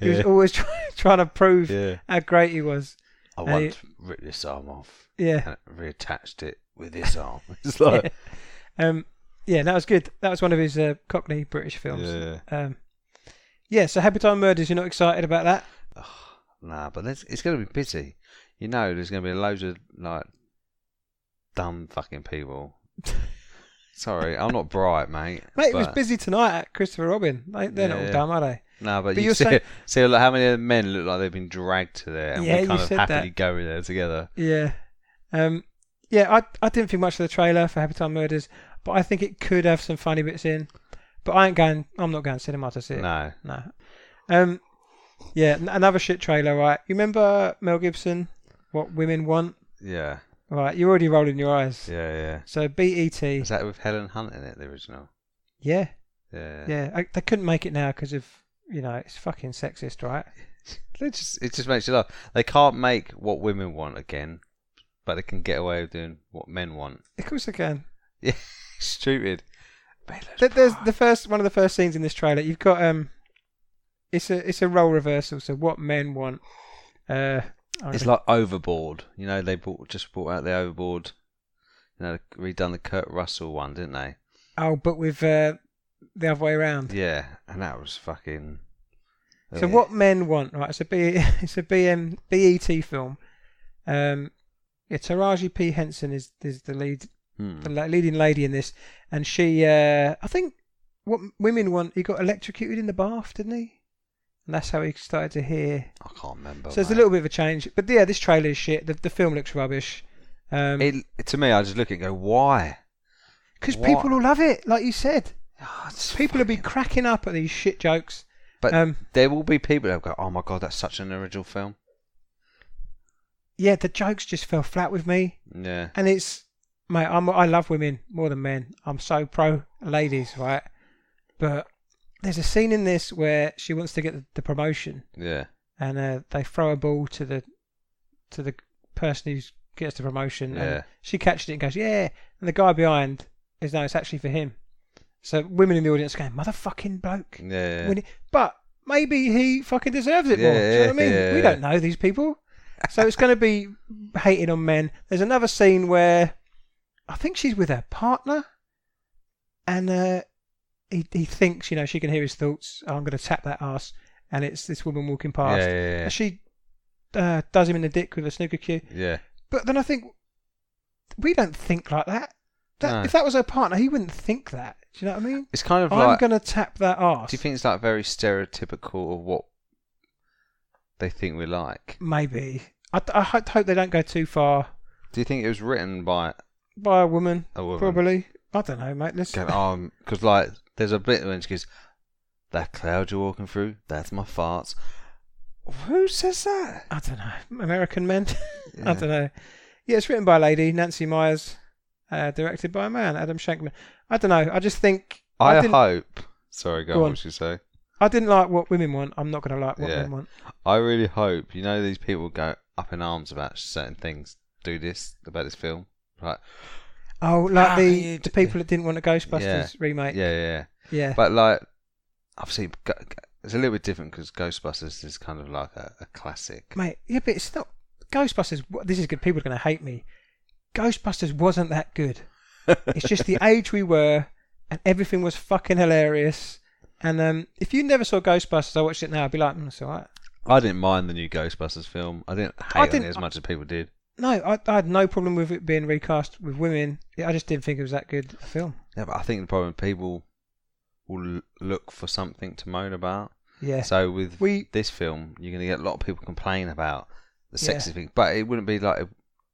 he was always trying to prove how great he was. I once ripped this arm off. Yeah. And reattached it with this arm. It's like, yeah, that was good. That was one of his Cockney British films. Yeah. So Happy Time Murders. You're not excited about that? Nah, but it's going to be busy. There's going to be loads of like dumb fucking people. Sorry, I'm not bright, mate. It was busy tonight at Christopher Robin. They're not all dumb, are they? No, but you see how many men look like they've been dragged to there, and we kind of happily go there together. Yeah, I didn't think much of the trailer for Happy Time Murders, but I think it could have some funny bits in. But I'm not going to cinema to see it. No. Yeah, another shit trailer, right? You remember Mel Gibson, What Women Want? Yeah. Right, you're already rolling your eyes. Yeah. So BET. Is that with Helen Hunt in it, the original? Yeah. Yeah. They couldn't make it now because of, it's fucking sexist, right? It just makes you laugh. They can't make What Women Want again, but they can get away with doing What Men Want. Of course they can. Yeah, stupid. There's one of the first scenes in this trailer. You've got it's a role reversal. So What Men Want. It's like Overboard. They just brought out the Overboard. Redone the Kurt Russell one, didn't they? Oh, but with the other way around. Yeah, and that was fucking. So What Men Want, right? It's a BET film. Taraji P Henson is the lead, the leading lady in this, and she, I think, What Women Want. He got electrocuted in the bath, didn't he? And that's how he started to hear. I can't remember. So there's a little bit of a change, but yeah, this trailer is shit. The film looks rubbish. To me, I just look at it and go, why? Because people will love it, like you said. People will be cracking up at these shit jokes. But there will be people that will go, "Oh my god, that's such an original film." Yeah, the jokes just fell flat with me. Yeah. And mate, I love women more than men. I'm so pro ladies, right? But there's a scene in this where she wants to get the promotion. Yeah. And they throw a ball to the person who gets the promotion. Yeah. And she catches it and goes, "Yeah." And the guy behind is, "No, it's actually for him." So women in the audience going, "Motherfucking bloke." Yeah. But maybe he fucking deserves it more. Do you know what I mean? Yeah. We don't know these people. So it's going to be hating on men. There's another scene where I think she's with her partner. And he thinks, she can hear his thoughts. "Oh, I'm going to tap that ass." And it's this woman walking past. Yeah. And she does him in the dick with a snooker cue. Yeah. But then I think, we don't think like that. No. If that was her partner, he wouldn't think that. Do you know what I mean? It's kind of I'm going to tap that ass. Do you think it's like very stereotypical of what they think we like? Maybe. I hope they don't go too far. Do you think it was written by a woman? A woman. Probably. I don't know, mate. Because like there's a bit when she goes, "That cloud you're walking through, that's my farts." Who says that? I don't know. American men. Yeah. I don't know. Yeah, it's written by a lady, Nancy Myers. directed by a man, Adam Shankman. I don't know. I just think I hope. Sorry, go on. What did you say? I didn't like What Women Want. I'm not going to like What Men Want. I really hope these people go up in arms about certain things. Do this about this film, right? Oh, like the people that didn't want a Ghostbusters remake. Yeah. But like, obviously, it's a little bit different because Ghostbusters is kind of like a classic. Mate, yeah, but it's not Ghostbusters. This is good. People are going to hate me. Ghostbusters wasn't that good. It's just the age we were, and everything was fucking hilarious. And if you never saw Ghostbusters, I watched it now, I'd be like, it's alright. I didn't mind the new Ghostbusters film. I didn't hate it as much as people did. No, I had no problem with it being recast with women. I just didn't think it was that good a film. Yeah, but I think the problem people will look for something to moan about. Yeah. So with this film, you're going to get a lot of people complain about the sexy thing, but it wouldn't be like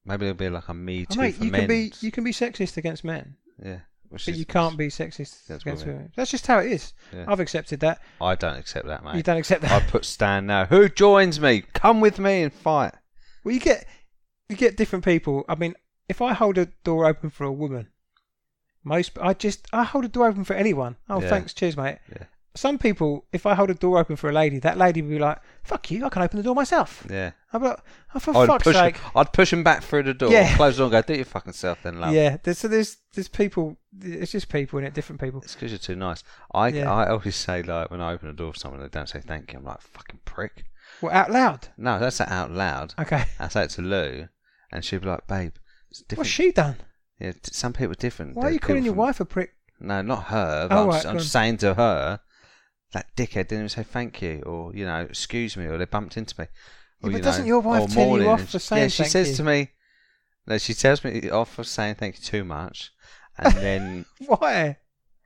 maybe it'll be like a Me Too for men. You can be sexist against men. Yeah. But you can't be sexist against women. That's just how it is. Yeah. I've accepted that. I don't accept that, mate. You don't accept that? I put Stan now. Who joins me? Come with me and fight. Well, you get different people. I mean, if I hold a door open for a woman, I hold a door open for anyone. Oh, thanks, cheers, mate. Yeah. Some people, if I hold a door open for a lady, that lady will be like, fuck you, I can open the door myself. Yeah. I'll be like, for fuck's sake. I'd push him back through the door, close the door and go, do it your fucking self then, love. Yeah, there's people, it's just people, innit? Different people. It's because you're too nice. I always say, like, when I open a door for someone, they don't say thank you. I'm like, fucking prick. What, out loud? No, that's not out loud. Okay. I say it to Lou, and she'd be like, babe, it's different. What's she done? Yeah, some people are different. Why are you calling your wife a prick? No, not her. But I'm just saying to her, that dickhead didn't even say thank you, or excuse me, or they bumped into me. Or, but doesn't your wife tell you off for saying thank you? Yeah, she says to me. No, she tells me off for saying thank you too much, and then why?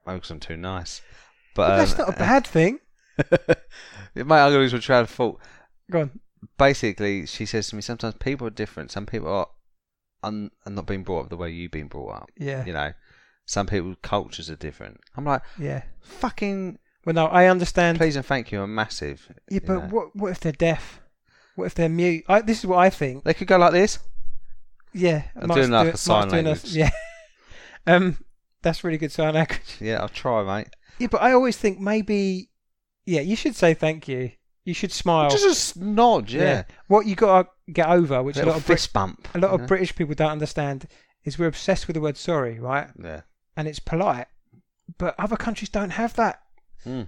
Maybe because I'm too nice. But that's not a bad thing. It might lose my train of thought. Go on. Basically, she says to me, sometimes people are different. Some people are not being brought up the way you've been brought up. Yeah. Some people's cultures are different. I'm like, fucking. Well, no, I understand. Please and thank you are massive. Yeah, but what if they're deaf? What if they're mute? This is what I think. They could go like this. Yeah. I'm doing like a sign language. That's really good sign language. Yeah, I'll try, mate. Yeah, but I always think maybe, you should say thank you. You should smile. Just a nod, yeah. What you got to get over, which a lot of fist bump. A lot of British people don't understand, is we're obsessed with the word sorry, right? Yeah. And it's polite, but other countries don't have that.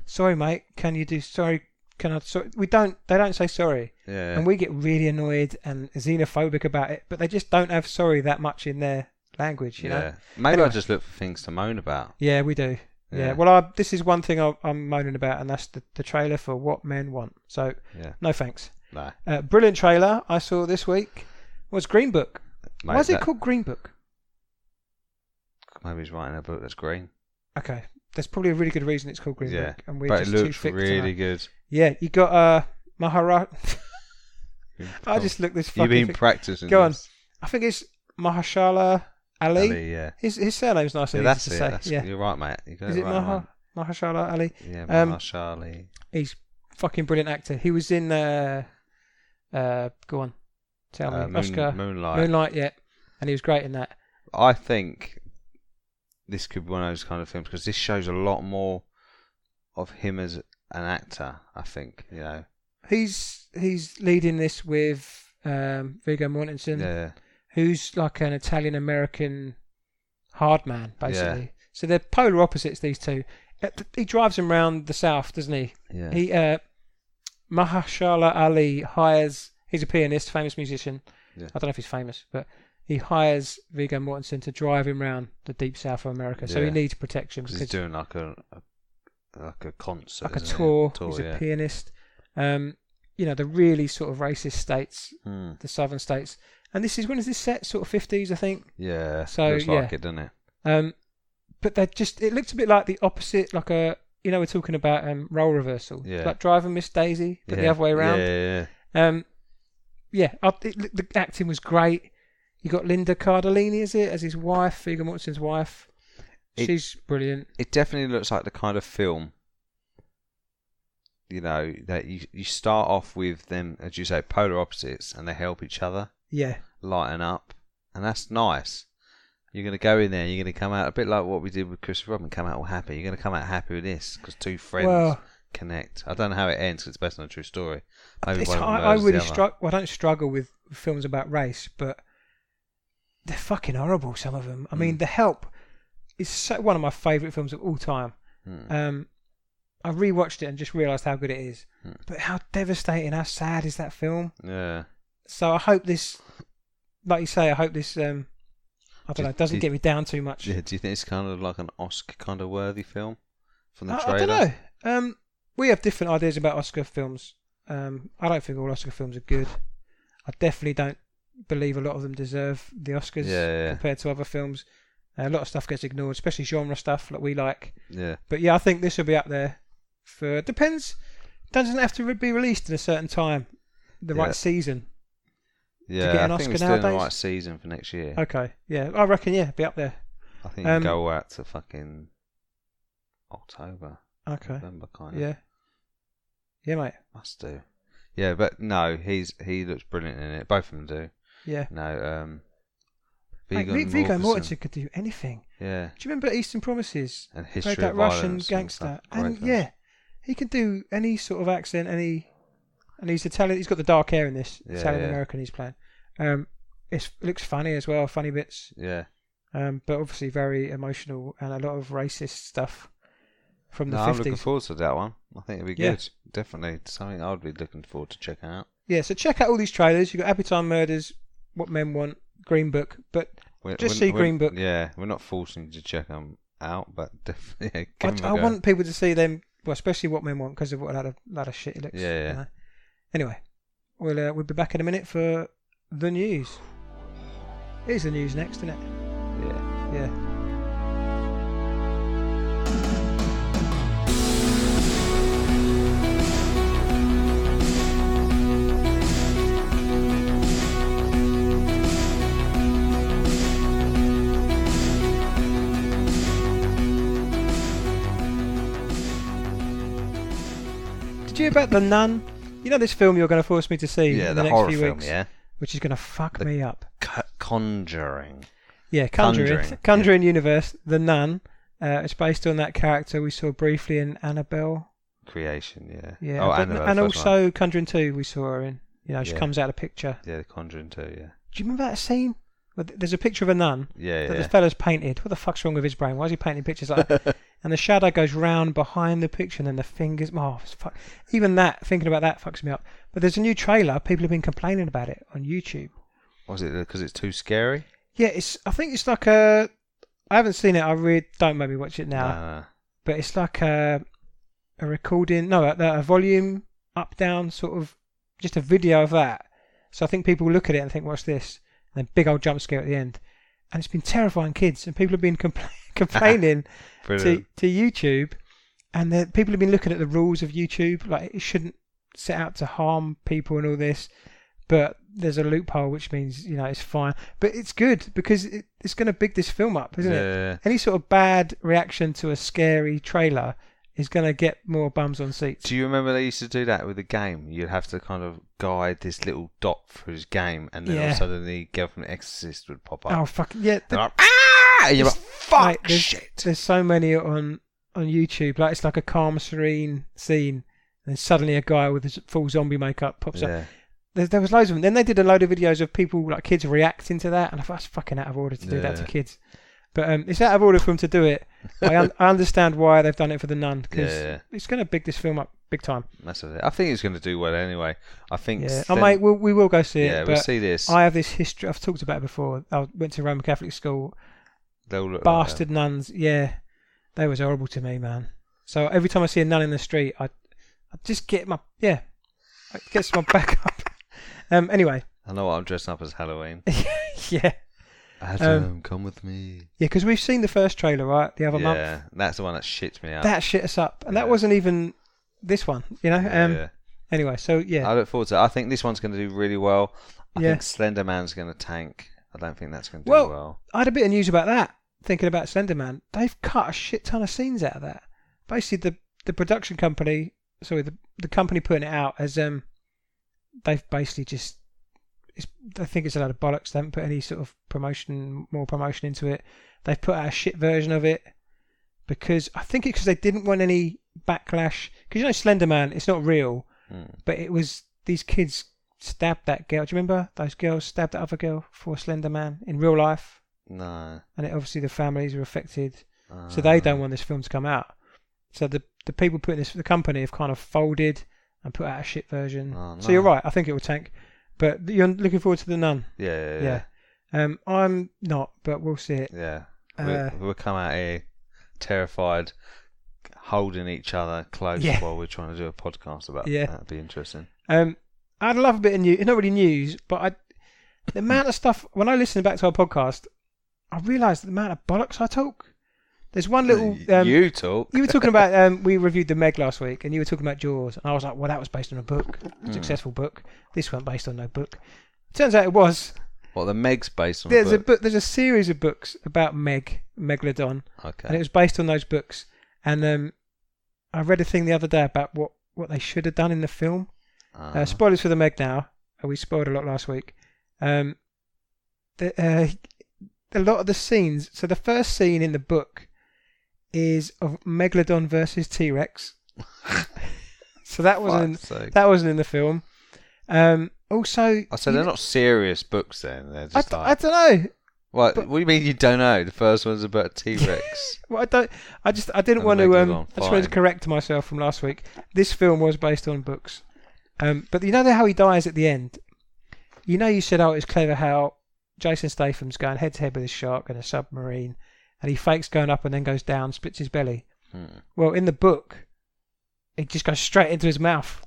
Sorry, mate. Can you do sorry? Can I? Sorry? They don't say sorry. Yeah. And we get really annoyed and xenophobic about it, but they just don't have sorry that much in their language, you know. Maybe I just look for things to moan about. Yeah, we do. Yeah. Well, this is one thing I'm moaning about, and that's the trailer for What Men Want. So, no thanks. No. Brilliant trailer I saw this week was Green Book. Why is it called Green Book? Maybe he's writing a book that's green. Okay. There's probably a really good reason it's called Green Book. And we're but just it looks too thick really good. Yeah, you got Maharaj. I just looked this fucking. You've been practicing. Go on. I think it's Mahershala Ali. Ali, yeah. His surname's nice and easy to say. You're right, mate. You got Is it right, Mahershala Ali? Yeah, Mahershala Ali. He's fucking brilliant actor. He was in go on, tell me. Oscar Moonlight, yeah, and he was great in that. I think this could be one of those kind of films because this shows a lot more of him as an actor. I think he's leading this with Viggo Mortensen, who's like an Italian American hard man, basically. Yeah. So they're polar opposites, these two. He drives him around the south, doesn't he? Yeah. He Mahershala Ali hires. He's a pianist, famous musician. Yeah. I don't know if he's famous, but he hires Viggo Mortensen to drive him around the deep south of America. So he needs protection because he's doing like a concert, like a tour. He's a pianist. The really sort of racist states, the southern states. And when is this set? Sort of 50s, I think. Yeah. So looks like it, doesn't it? But it looked a bit like the opposite, like we're talking about role reversal. Yeah. Like Driving Miss Daisy, but the other way around. Yeah. The acting was great. You got Linda Cardellini, is it, as his wife, Viggo Mortensen's wife. She's brilliant. It definitely looks like the kind of film, that you start off with them, as you say, polar opposites, and they help each other. Yeah. Lighten up, and that's nice. You're going to go in there, you're going to come out a bit like what we did with Christopher Robin, come out all happy. You're going to come out happy with this because two friends connect. I don't know how it ends 'cause it's based on a true story. Maybe I really struggle. Well, I don't struggle with films about race, but they're fucking horrible, some of them. I mean, The Help is one of my favourite films of all time. I rewatched it and just realised how good it is. But how devastating, how sad is that film? Yeah. So I hope this, like you say, I hope this, I don't know, doesn't get me down too much. Yeah, do you think it's kind of like an Oscar kind of worthy film from the trailer? I don't know. We have different ideas about Oscar films. I don't think all Oscar films are good. I definitely don't believe a lot of them deserve the Oscars compared to other films. A lot of stuff gets ignored, especially genre stuff like we like. Yeah. But yeah, I think this will be up there. Depends. Doesn't have to be released in a certain time. The right season. Yeah, to get an I Oscar think we're still in nowadays. the right season for next year. Okay, yeah, I reckon be up there. I think you go out to fucking October. Okay. November kind of. Yeah. Yeah, mate. Must do. Yeah, but no, he looks brilliant in it. Both of them do. Yeah. No, Viggo Mortensen could do anything. Yeah. Do you remember Eastern Promises? And History that of Russian Violence gangster, and he can do any sort of accent. And he's Italian. He's got the dark hair in this. Italian American he's playing. It looks funny as well, funny bits. Yeah. But obviously very emotional and a lot of racist stuff from the 50s. I'm looking forward to that one. I think it'll be good. Definitely something I would be looking forward to checking out. Yeah, so check out all these trailers. You've got Happy Time Murders, What Men Want, Green Book, but see Green Book. Yeah, we're not forcing you to check them out, but definitely. I want people to see them, well, especially What Men Want, because of what a lot of shit it looks. Yeah. You know? Anyway, we'll be back in a minute for the news. Here's the news next, isn't it? Yeah. Did you hear about The Nun? You know this film you're going to force me to see in the next few weeks? Yeah. Which is going to fuck me up. Conjuring. Yeah, Conjuring universe, The Nun. It's based on that character we saw briefly in Annabelle. Creation, yeah. Oh, Annabelle. And also Conjuring 2 we saw her in. You know, she comes out of the picture. Yeah, the Conjuring 2, yeah. Do you remember that scene? Well, there's a picture of a nun that the fella's painted. What the fuck's wrong with his brain? Why is he painting pictures like that? And the shadow goes round behind the picture and then the fingers... Oh, fuck. Even that, thinking about that fucks me up. But there's a new trailer. People have been complaining about it on YouTube. Was it because it's too scary? Yeah, I think it's like a... I haven't seen it. I really don't maybe watch it now. No. But it's like a recording... No, a volume up, down, sort of... Just a video of that. So I think people look at it and think, what's this? And then big old jump scare at the end. And it's been terrifying kids. And people have been complaining to YouTube. And people have been looking at the rules of YouTube. Like, it shouldn't set out to harm people and all this. But there's a loophole, which means, you know, it's fine. But it's good because it's going to big this film up, isn't it? Any sort of bad reaction to a scary trailer is going to get more bums on seats. Do you remember they used to do that with a game? You'd have to kind of guide this little dot through his game, and then all of a sudden the girl from The Exorcist would pop up. Oh, fuck. Yeah. And you're like, fuck, shit. There's so many on YouTube. Like, it's like a calm, serene scene, and then suddenly a guy with his full zombie makeup pops up. There was loads of them. Then they did a load of videos of people, like kids, reacting to that, and I thought that's fucking out of order to do that to kids. But it's out of order for them to do it. I understand why they've done it for The Nun, because it's going to big this film up big time. Massively. I think it's going to do well anyway. I think. Yeah, mate, we will go see it. Yeah, we'll see this. I have this history. I've talked about it before. I went to Roman Catholic school. They'll look bastard like nuns. Yeah, they was horrible to me, man. So every time I see a nun in the street, I just get my gets my back up. Anyway. I know what I'm dressing up as Halloween. Yeah. Adam, come with me. Yeah, because we've seen the first trailer, right? The other month. Yeah, that's the one that shits me out. That shit us up. And that wasn't even this one, you know? Anyway, so yeah. I look forward to it. I think this one's going to do really well. I think Slender Man's going to tank. I don't think that's going to do well. I had a bit of news about that, thinking about Slender Man. They've cut a shit ton of scenes out of that. Basically, the production company, the company putting it out, has they've basically just I think it's a lot of bollocks. They haven't put any sort of more promotion into it. They've put out a shit version of it because I think it's because they didn't want any backlash. Because you know, Slender Man, it's not real, but it was these kids stabbed that girl. Do you remember those girls stabbed that other girl for Slender Man in real life? No. And obviously the families are affected, so they don't want this film to come out. So the people putting this, the company, have kind of folded and put out a shit version. Oh, no. So you're right. I think it will tank. But you're looking forward to The Nun. Yeah. I'm not, but we'll see it. Yeah. We'll come out here terrified, holding each other close while we're trying to do a podcast about it. That'd be interesting. I'd love a bit of news. It's not really news, but the amount of stuff, when I listen back to our podcast, I realised the amount of bollocks I talk. There's one little... you talk. You were talking about... we reviewed The Meg last week, and you were talking about Jaws, and I was like, well, that was based on a book. A successful book. This wasn't based on no book. Turns out it was. What, The Meg's based on a book? There's a series of books about Megalodon. Okay. And it was based on those books. And I read a thing the other day about what they should have done in the film. Spoilers for The Meg now. We spoiled a lot last week. A lot of the scenes... So the first scene in the book is of Megalodon versus T-Rex. So that wasn't in the film. Also, so they're not serious books then. They're just I don't know. What do you mean you don't know? The first one's about a T-Rex. Well, I didn't want to. I just wanted to correct myself from last week. This film was based on books. But you know how he dies at the end. You know, you said, oh, it's clever how Jason Statham's going head to head with a shark in a submarine. And he fakes going up and then goes down, splits his belly. Well, in the book, it just goes straight into his mouth.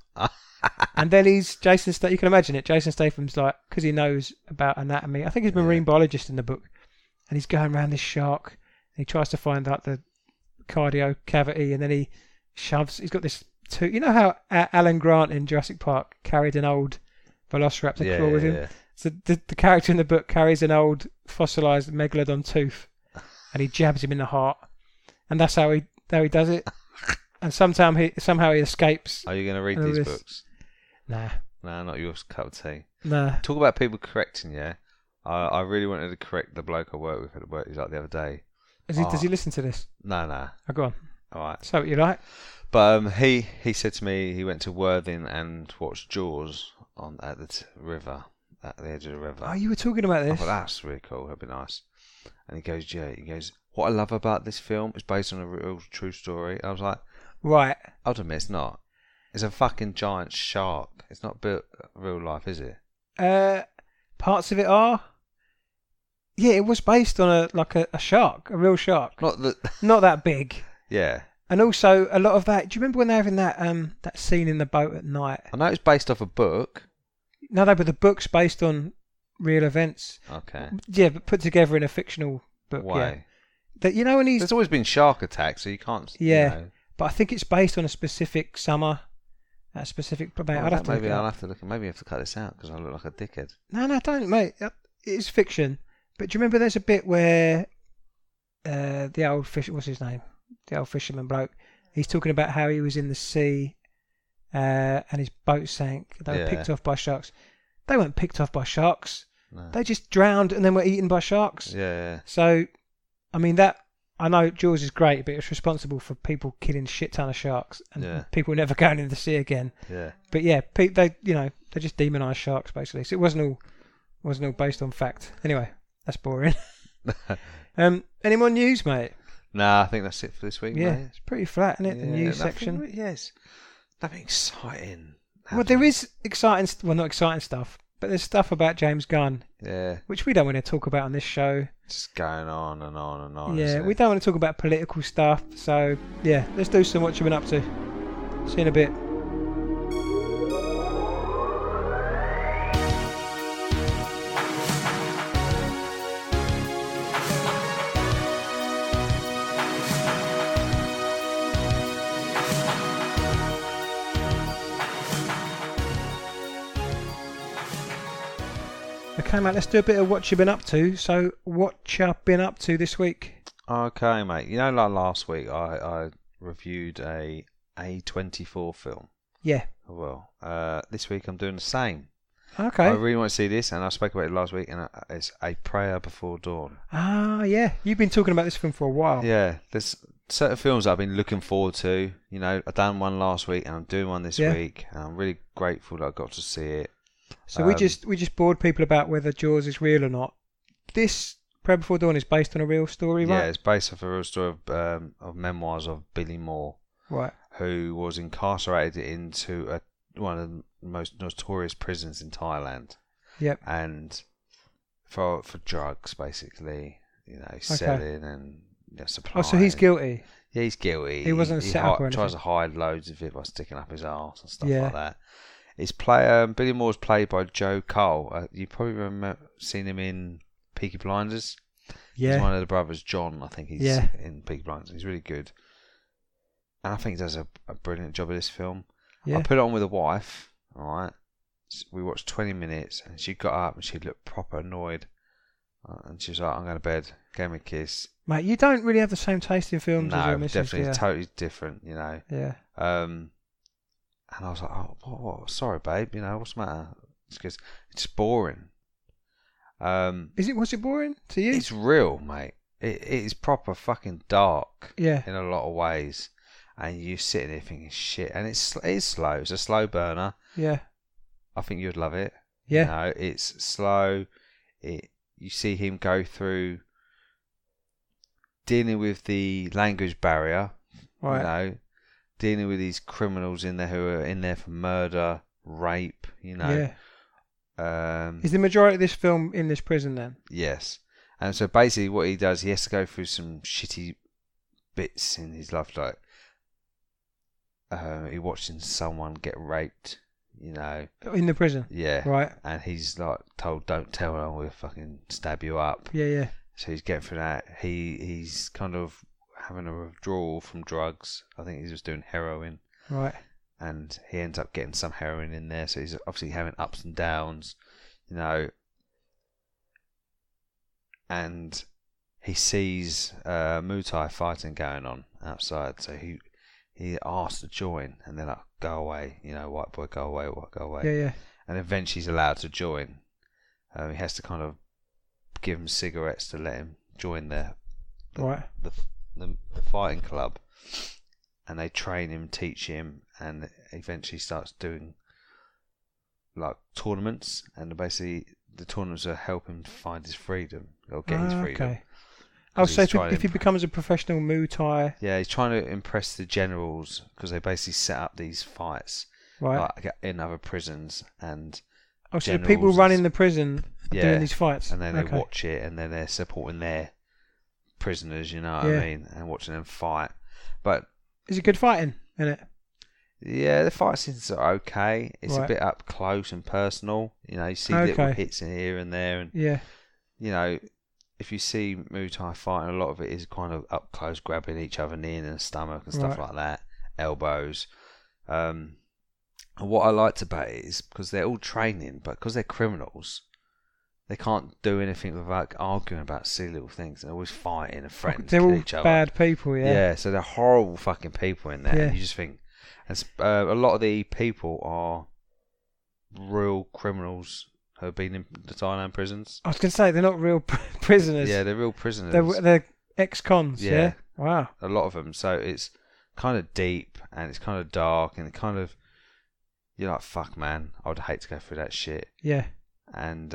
And then you can imagine it. Jason Statham's like, because he knows about anatomy. I think he's a marine biologist in the book. And he's going around this shark. And he tries to find out the cardio cavity. And then he's got this tooth. You know how Alan Grant in Jurassic Park carried an old velociraptor claw with him? Yeah. So the character in the book carries an old fossilized megalodon tooth. And he jabs him in the heart, and that's how he does it. And somehow he escapes. Are you going to read these books? Nah, not your cup of tea. Nah. Talk about people correcting you. I really wanted to correct the bloke I work with at work. He's like the other day. Does he listen to this? No. Oh, go on. All right. So what you like? But he said to me he went to Worthing and watched Jaws at the river, at the edge of the river. Oh, you were talking about this? I thought that's really cool. That'd be nice. And he goes, what I love about this film is based on a real true story. I was like, right. I'll admit it's not. It's a fucking giant shark. It's not built real life, is it? Parts of it are. Yeah, it was based on a shark, a real shark. Not that big. Yeah. And also a lot of that. Do you remember when they're having that scene in the boat at night? I know it's based off a book. No, but the book's based on real events. Okay. Yeah, but put together in a fictional book. Why? Yeah. That when he's. There's always been shark attacks, so you can't. Yeah, you know. But I think it's based on a specific summer, a specific. Maybe I'll have to look. Maybe I have to cut this out because I look like a dickhead. No, don't, mate. It is fiction. But do you remember there's a bit where the old fish, what's his name? The old fisherman bloke. He's talking about how he was in the sea, and his boat sank. They were picked off by sharks. They weren't picked off by sharks. No. They just drowned and then were eaten by sharks. Yeah. So, I mean I know Jaws is great, but it's responsible for people killing shit ton of sharks and people never going into the sea again. Yeah. But yeah, they just demonise sharks basically. So it wasn't all based on fact. Anyway, that's boring. Any more news, mate? Nah, I think that's it for this week. Yeah, mate. It's pretty flat, isn't it? The news section. Yes. Nothing exciting. Well, there is exciting. Well, not exciting stuff, but there's stuff about James Gunn. Yeah. Which we don't want to talk about on this show. Just going on and on and on. Yeah, we don't want to talk about political stuff. So yeah, let's do some what you've been up to. See you in a bit. Okay, mate, let's do a bit of what you've been up to. So, what you've been up to this week? Okay, mate. You know, like last week, I reviewed a A24 film. Yeah. Well, this week I'm doing the same. Okay. I really want to see this, and I spoke about it last week, and it's A Prayer Before Dawn. Ah, yeah. You've been talking about this film for a while. Yeah, there's certain films I've been looking forward to. You know, I done one last week, and I'm doing one this week, and I'm really grateful that I got to see it. So we just bored people about whether Jaws is real or not. This Prayer Before Dawn is based on a real story, right? Yeah, it's based off a real story of memoirs of Billy Moore, Right. who was incarcerated into one of the most notorious prisons in Thailand. Yep. And for drugs, basically, you know, selling and supplying. Oh, so he's guilty. Yeah, he's guilty. He wasn't set up or anything. Tries to hide loads of it by sticking up his arse and stuff like that. It's Billy Moore's played by Joe Cole. You probably remember seeing him in Peaky Blinders. Yeah. He's one of the brothers, John. I think he's in Peaky Blinders. He's really good. And I think he does a brilliant job of this film. Yeah. I put it on with a wife, alright? We watched 20 minutes and she got up and she looked proper annoyed. And she was like, I'm going to bed. Gave me a kiss. Mate, you don't really have the same taste in films as your missus. No, definitely totally different, you know. Yeah. And I was like, oh, what? Sorry, babe. You know, what's the matter? It's because it's just boring. Was it boring to you? It's real, mate. It is proper fucking dark. Yeah. In a lot of ways. And you sitting there thinking, shit. And it is slow. It's a slow burner. Yeah. I think you'd love it. Yeah. You know, it's slow. You see him go through dealing with the language barrier. Right. You know, dealing with these criminals in there who are in there for murder, rape, you know. Yeah. Is the majority of this film in this prison then? Yes. And so basically what he does, he has to go through some shitty bits in his life, like he watching someone get raped, you know. In the prison? Yeah. Right. And he's like told, don't tell her, we'll fucking stab you up. Yeah, yeah. So he's getting through that. He's kind of having a withdrawal from drugs. I think he was doing heroin. Right. And he ends up getting some heroin in there. So he's obviously having ups and downs, you know. And he sees Muay Thai fighting going on outside. So he asks to join. And they're like, go away. You know, white boy, go away, go away. Yeah, yeah. And eventually he's allowed to join. He has to kind of give him cigarettes to let him join the fighting club, and they train him, teach him, and eventually starts doing like tournaments, and basically the tournaments are helping him to find his freedom or get his freedom. Okay. Oh, so if he becomes a professional Muay Thai, yeah, he's trying to impress the generals because they basically set up these fights like in other prisons and. Oh, so the people running the prison are doing these fights? And then they watch it, and then they're supporting their prisoners, you know what I mean? And watching them fight. But is it good fighting, isn't it? Yeah, the fight scenes are okay. It's a bit up close and personal. You know, you see little hits in here and there. And, you know, if you see Muay Thai fighting, a lot of it is kind of up close, grabbing each other knee in the stomach and stuff like that. Elbows. And what I liked about it is because they're all training, but because they're criminals, they can't do anything without arguing about silly little things. They're always fighting and threatening to kill each other. They're all bad people, yeah. Yeah, so they're horrible fucking people in there. Yeah. And you just think, and a lot of the people are real criminals who have been in the Thailand prisons. I was going to say, they're not real prisoners. Yeah, they're real prisoners. They're ex-cons, yeah. Wow. A lot of them. So it's kind of deep and it's kind of dark and it kind of... You're like, fuck, man. I would hate to go through that shit. Yeah. And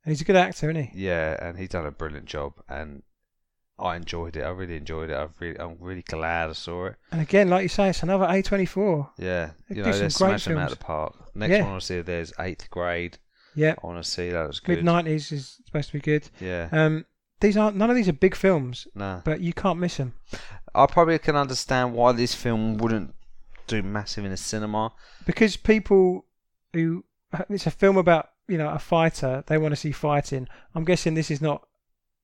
he's a good actor, isn't he? Yeah, and he's done a brilliant job. And I enjoyed it. I really enjoyed it. I'm really glad I saw it. And again, like you say, it's another A24. Yeah. You know, they're smashing them out of the park. Next one I want to see there's 8th Grade. Yeah. I want to see that. Was good. Mid-90s is supposed to be good. Yeah. None of these are big films. No. But you can't miss them. I probably can understand why this film wouldn't do massive in a cinema, because people who it's a film about, you know, a fighter, they want to see fighting. I'm guessing this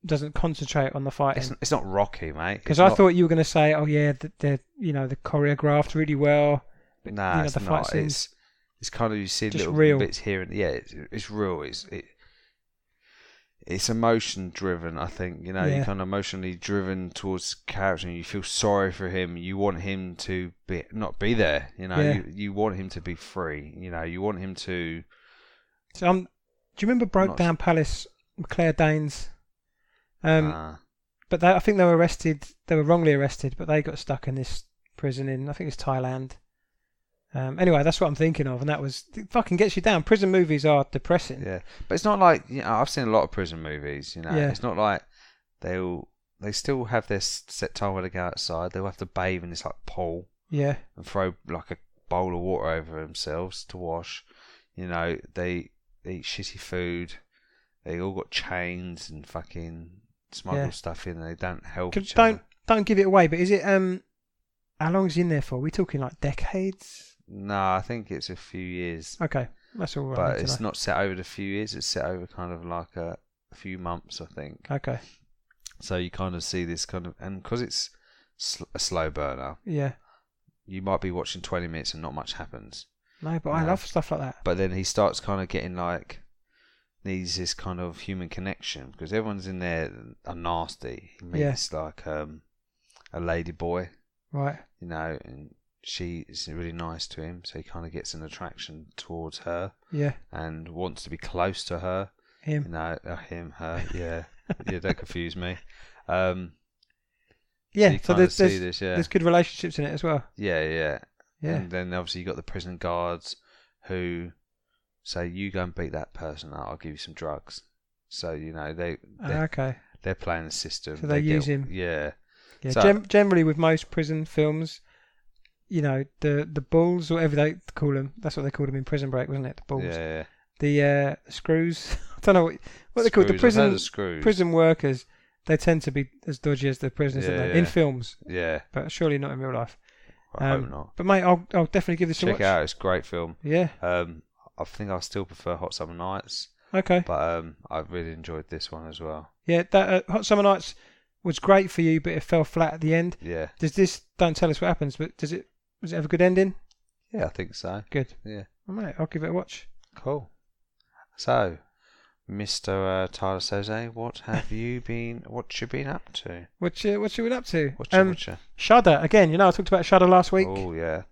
doesn't concentrate on the fighting. It's not Rocky, mate. Because I thought you were going to say, oh yeah, they're choreographed really well. But, nah, it's not. It's kind of, you see little real bits here and it's real. It's emotion driven, I think. You know, you're kind of emotionally driven towards character and you feel sorry for him. You want him to not be there. You know, you want him to be free. You know, you want him to So do you remember Broke Down Palace, Claire Danes? But I think they were arrested. They were wrongly arrested, but they got stuck in this prison in, I think it's Thailand. Anyway, that's what I'm thinking of, and it fucking gets you down. Prison movies are depressing. Yeah, but it's not like, I've seen a lot of prison movies. Yeah. It's not like they still have their set time where they go outside. They'll have to bathe in this like pool. Yeah. And throw like a bowl of water over themselves to wash. They eat shitty food. They all got chains and fucking smuggle stuff in. And they don't help each other. Don't give it away. But is it how long is he in there for? Are we talking like decades? No, I think it's a few years. Okay, that's all right. But it's not set over the few years. It's set over kind of like a few months, I think. Okay. So you kind of see this kind of, and because it's a slow burner. Yeah. You might be watching 20 minutes and not much happens. No, but I love stuff like that. But then he starts kind of getting needs this kind of human connection because everyone's in there are nasty. He meets like a lady boy. Right. And she is really nice to him, so he kind of gets an attraction towards her. Yeah. And wants to be close to her. Him. Her. Yeah. Yeah, don't confuse me. Yeah, so there's good relationships in it as well. Yeah. And then obviously you got the prison guards who say, "You go and beat that person up. I'll give you some drugs." So they're playing the system. So they use him. Yeah. Yeah. So, generally, with most prison films, the bulls or whatever they call them. That's what they called them in Prison Break, wasn't it? The bulls. Yeah. The screws. I don't know what they call the prison workers. They tend to be as dodgy as the prisoners in films. Yeah. But surely not in real life. I hope not. But mate, I'll definitely give this a watch. Check it out. It's a great film. Yeah. I think I still prefer Hot Summer Nights. Okay. But I really enjoyed this one as well. Yeah, that Hot Summer Nights was great for you, but it fell flat at the end. Yeah. Don't tell us what happens, but does it have a good ending? Yeah, I think so. Good. Yeah. Well, mate, I'll give it a watch. Cool. So, Mr. Tyler Soze, what you been up to? What you been up to? Whatcha? Shudder again. I talked about Shudder last week. Oh yeah.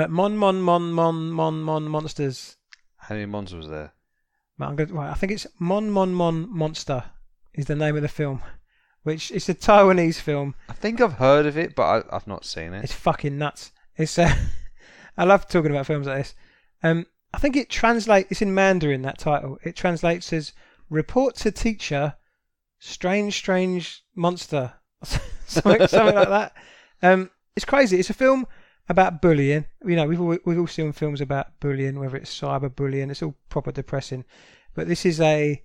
Monsters. How many monsters was there? I think it's Mon Monster is the name of the film, which it's a Taiwanese film. I think I've heard of it, but I've not seen it. It's fucking nuts. It's I love talking about films like this. I think it translates. It's in Mandarin, that title. It translates as "Report to Teacher, Strange Monster," something like that. It's crazy. It's a film about bullying. We've all seen films about bullying, whether it's cyberbullying. It's all proper depressing. But this is a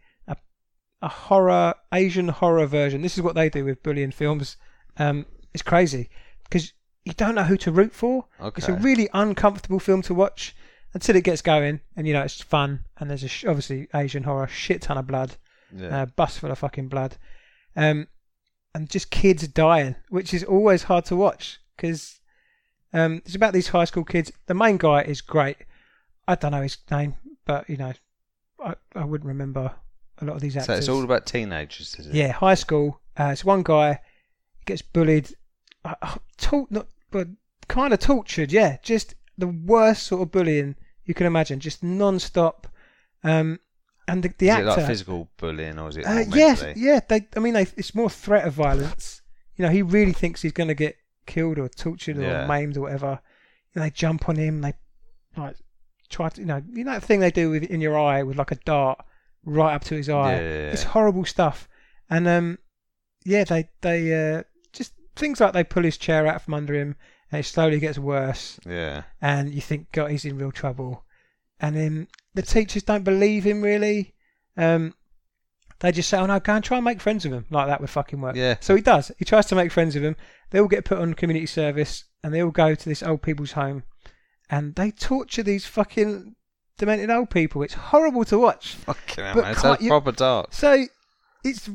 horror, Asian horror version. This is what they do with bullying films. It's crazy because you don't know who to root for. Okay. It's a really uncomfortable film to watch until it gets going, and it's fun. And there's obviously Asian horror, shit ton of blood, bus full of fucking blood, and just kids dying, which is always hard to watch because it's about these high school kids. The main guy is great. I don't know his name, but I wouldn't remember a lot of these actors. So it's all about teenagers, is it? Yeah, high school. It's one guy gets bullied, but kind of tortured. Yeah, just the worst sort of bullying you can imagine, just non-stop. And the is actor, it like physical bullying, or is it more yes, mentally? yeah. It's more threat of violence. He really thinks he's going to get killed or tortured or maimed or whatever. They jump on him. They try to, that thing they do in your eye with like a dart right up to his eye. Yeah. It's horrible stuff. And they just things like they pull his chair out from under him, and it slowly gets worse. Yeah. And you think, God, he's in real trouble. And then the teachers don't believe him really. They just say, "Oh no, go and try and make friends with him." Like that would fucking work. Yeah. So he does. He tries to make friends with him. They all get put on community service, and they all go to this old people's home, and they torture these fucking demented old people. It's horrible to watch. Fucking hell, man. It sounds proper dark. So it's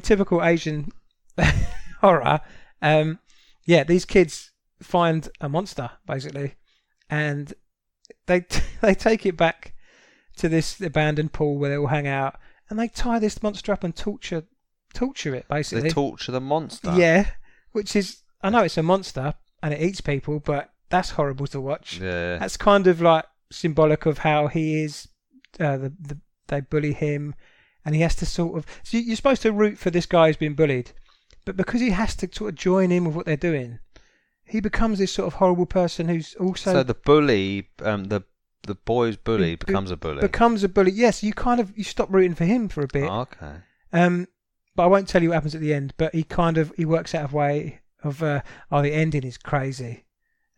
typical Asian horror. These kids find a monster basically, and they take it back to this abandoned pool where they all hang out, and they tie this monster up and torture it basically. They torture the monster. Yeah, which is, I know it's a monster and it eats people, but that's horrible to watch. Yeah. That's kind of like symbolic of how he is they bully him, and he has to sort of. So you're supposed to root for this guy who's been bullied, but because he has to sort of join in with what they're doing, he becomes this sort of horrible person who's also. So the bully, the boy's bully becomes a bully. Becomes a bully. Yes, you stop rooting for him for a bit. Oh, okay. But I won't tell you what happens at the end. But he works out a way of. The ending is crazy.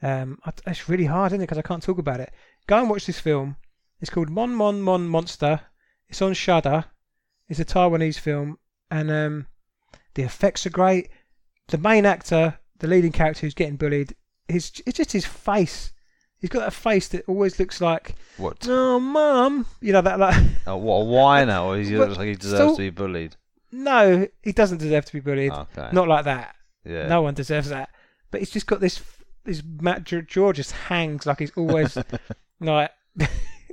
It's really hard, isn't it? Because I can't talk about it. Go and watch this film. It's called Mon Mon Mon Monster. It's on Shudder. It's a Taiwanese film, and the effects are great. The main actor, the leading character who's getting bullied, it's just his face. He's got that face that always looks like, what? Oh, Mum. You know, that like... Oh, what, a whiner? Or he looks like he deserves to be bullied? No, he doesn't deserve to be bullied. Okay. Not like that. Yeah. No one deserves that. But he's just got this Matt George just hangs like he's always... like,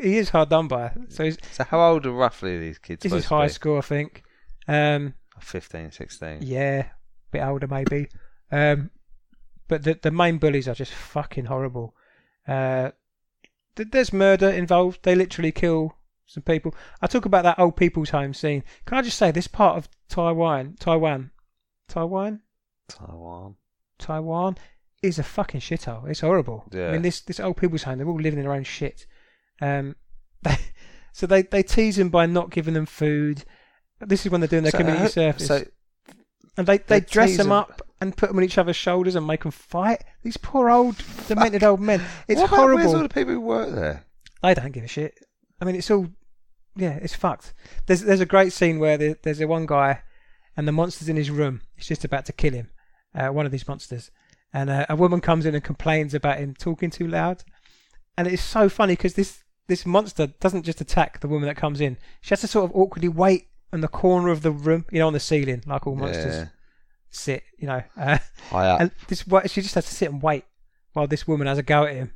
he is hard done by. So how old are roughly these kids? This is high school, I think. 15, 16. Yeah, a bit older maybe. But the main bullies are just fucking horrible. There's murder involved. They literally kill some people. I talk about that old people's home scene. Can I just say this part of Taiwan is a fucking shithole. It's horrible. Yeah. I mean, this old people's home, they're all living in their own shit. So they tease them by not giving them food. This is when they're doing their community service. And they dress them up and put them on each other's shoulders and make them fight. These poor old demented old men. It's horrible. Where's all the people who work there? They don't give a shit. I mean, it's all, yeah, it's fucked. There's a great scene where there's a one guy and the monster's in his room. He's just about to kill him, one of these monsters. And a woman comes in and complains about him talking too loud. And it's so funny because this monster doesn't just attack the woman that comes in. She has to sort of awkwardly wait in the corner of the room, on the ceiling, like all monsters sit, high up. And she just has to sit and wait while this woman has a go at him.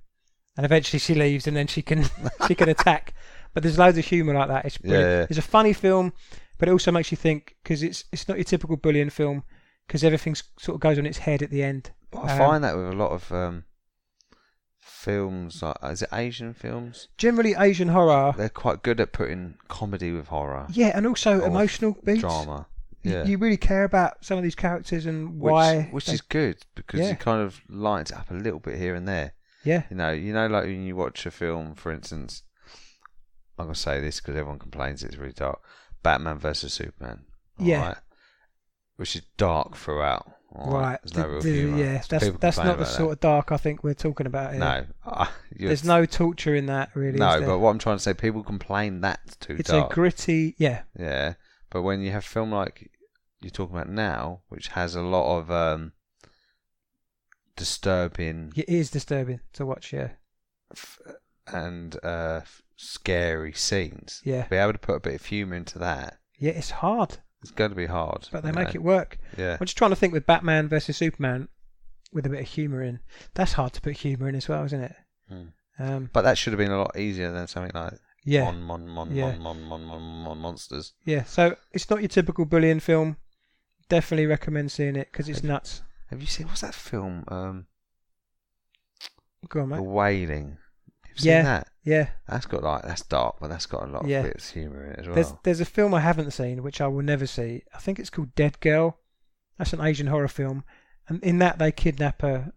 And eventually she leaves and then she can attack. But there's loads of humour like that. It's brilliant. Yeah. It's a funny film, but it also makes you think, because it's not your typical bullying film, because everything sort of goes on its head at the end. I find that with a lot of films, like, is it Asian films? Generally Asian horror. They're quite good at putting comedy with horror. Yeah, and also emotional beats. Drama. Yeah. You really care about some of these characters and why. Which is good, because you kind of lighten it up a little bit here and there. Yeah. You know, like when you watch a film, for instance, I'm going to say this because everyone complains it's really dark, Batman versus Superman. Right? Which is dark throughout. Right. There's no real humour. Yeah, that's not the sort of dark I think we're talking about here. No. There's no torture in that, really. No, but what I'm trying to say, people complain that's too dark. It's a gritty, yeah. Yeah, but when you have a film like you're talking about now, which has a lot of disturbing... It is disturbing to watch, yeah. And scary scenes. Yeah. Be able to put a bit of humour into that. Yeah, it's hard. It's going to be hard. But they make it work. Yeah. I'm just trying to think with Batman versus Superman with a bit of humour in. That's hard to put humour in as well, isn't it? But that should have been a lot easier than something like Mon Monsters. Yeah, so it's not your typical bullying film. Definitely recommend seeing it because it's nuts. Have you seen, what's that film? Go on, mate. The Wailing. Have you seen that? Yeah. That's dark, but that's got a lot of bits of humour in it as well. There's a film I haven't seen, which I will never see. I think it's called Dead Girl. That's an Asian horror film. And in that, they kidnap a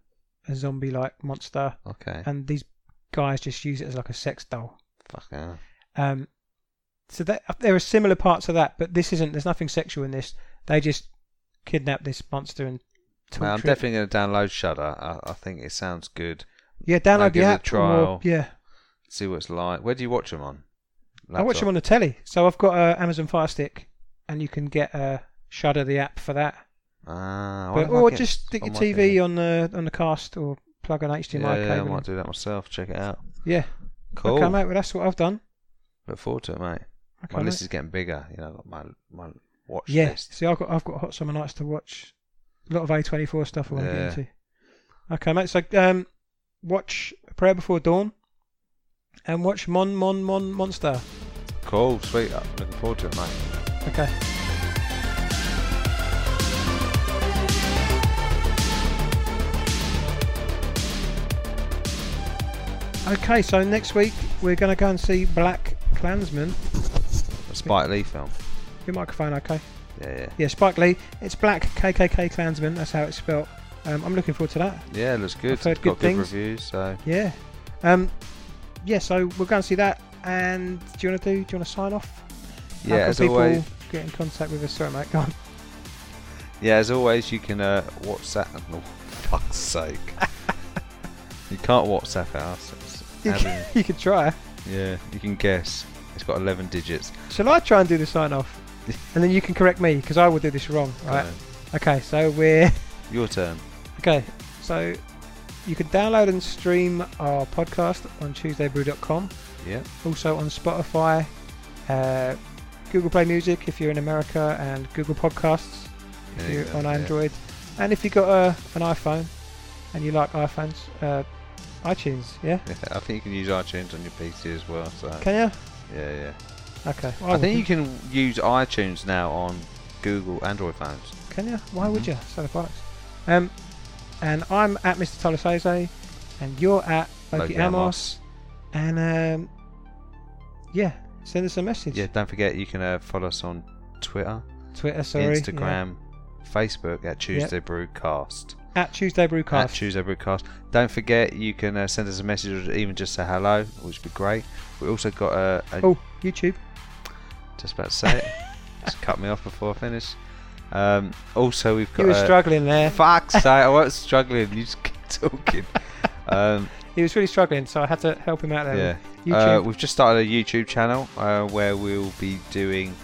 zombie-like monster. Okay. And these guys just use it as like a sex doll. Fuck yeah. So there are similar parts of that, but there's nothing sexual in this. They just kidnap this monster and torture I'm definitely going to download Shudder. I think it sounds good. Yeah, download the app. Give it a trial. Yeah. See what it's like. Where do you watch them on? Laptop? I watch them on the telly. So I've got Amazon Fire Stick, and you can get Shudder the app for that. Or just stick your TV on the cast or plug an HDMI cable. Yeah, I might do that myself. Check it out. Yeah. Cool. Okay, mate. Well, that's what I've done. Look forward to it, mate. Okay, my list is getting bigger. My watch list. Yeah. See, I've got Hot Summer Nights to watch. A lot of A24 stuff I want to get into. Okay, mate. So watch A Prayer Before Dawn and watch Mon Mon Mon Monster. Cool, sweet. I'm looking forward to it, mate. Okay. Okay, so next week we're going to go and see Black Klansman. A Spike Lee film. Your microphone, okay? Yeah. Yeah, Spike Lee. It's Black KKK Klansman. That's how it's spelt. I'm looking forward to that. Yeah, it looks good. I've heard It's got good things. reviews. So Yeah. So we're going to see that. And do you want to sign off? yeah, How as can people always. get in contact with us? Sorry, mate. Go on. Yeah, as always, you can WhatsApp. Oh, fuck's sake! You can't WhatsApp us. You could try. Yeah, you can guess. It's got 11 digits. Shall I try and do the sign off? And then you can correct me because I will do this wrong, right? Okay, so we're Your turn. okay. So you can download and stream our podcast on TuesdayBrew.com. Yeah. Also on Spotify, Google Play Music if you're in America, and Google Podcasts if There you you're go, on yeah. Android. And if you've got an iPhone and you like iPhones, iTunes, yeah? I think you can use iTunes on your PC as well. So Can you? yeah. Okay. I think you can use iTunes now on Google Android phones. Can you? Why would you? So the bollocks. And I'm at Mr. Tolasese, and you're at Loki Amos. And yeah, send us a message. Yeah, don't forget you can follow us on Twitter, Twitter, sorry. Instagram, Facebook at Tuesday Brewcast. At Tuesday Brewcast. At Tuesday Brewcast. Don't forget you can send us a message or even just say hello, which would be great. We also got a YouTube. Just about to say it. Just cut me off before I finish. Also, we've got. You were struggling there. Fuck's sake! I wasn't struggling. You just keep talking. He was really struggling, so I had to help him out there. Yeah. With YouTube. We've just started a YouTube channel where we'll be doing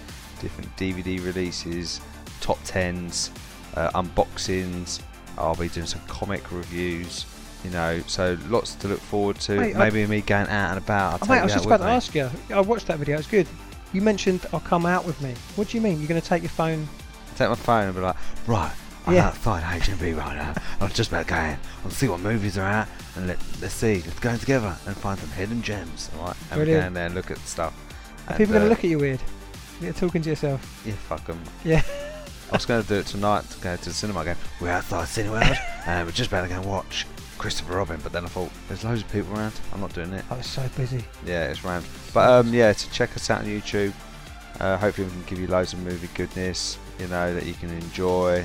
different DVD releases, top 10s, unboxings. I'll be doing some comic reviews. You know, so lots to look forward to. Mate, Maybe me going out and about. I was just about to ask you. I watched that video. It's good. You mentioned I'll come out with me. What do you mean? You're going to take your phone? Take my phone and be like, right, I'm Yeah. outside HMV right now. I'm just about to go in. I'll see what movies are out and let's see. Let's go in together and find some hidden gems. All right, and we go in there and look at stuff. Are people going to look at you weird? You're talking to yourself. Yeah, fuck them. Yeah. I was going to do it tonight to go to the cinema again. We're outside Cineworld and we're just about to go and watch Christopher Robin, but then I thought there's loads of people around. I'm not doing it. I was so busy. Yeah, it's rammed. But yeah, to check us out on YouTube. Hopefully we can give you loads of movie goodness, you know, that you can enjoy.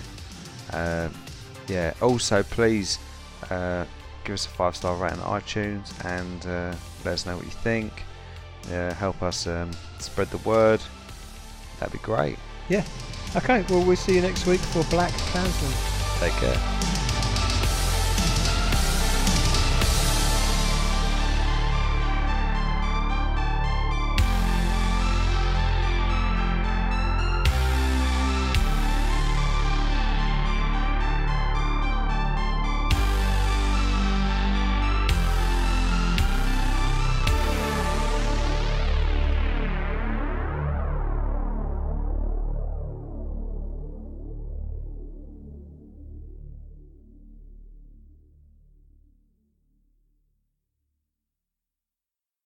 Yeah. Also, please give us a 5-star rating on iTunes and let us know what you think. Help us spread the word. That'd be great. Yeah. Okay. Well, we'll see you next week for Black Klansman. Take care.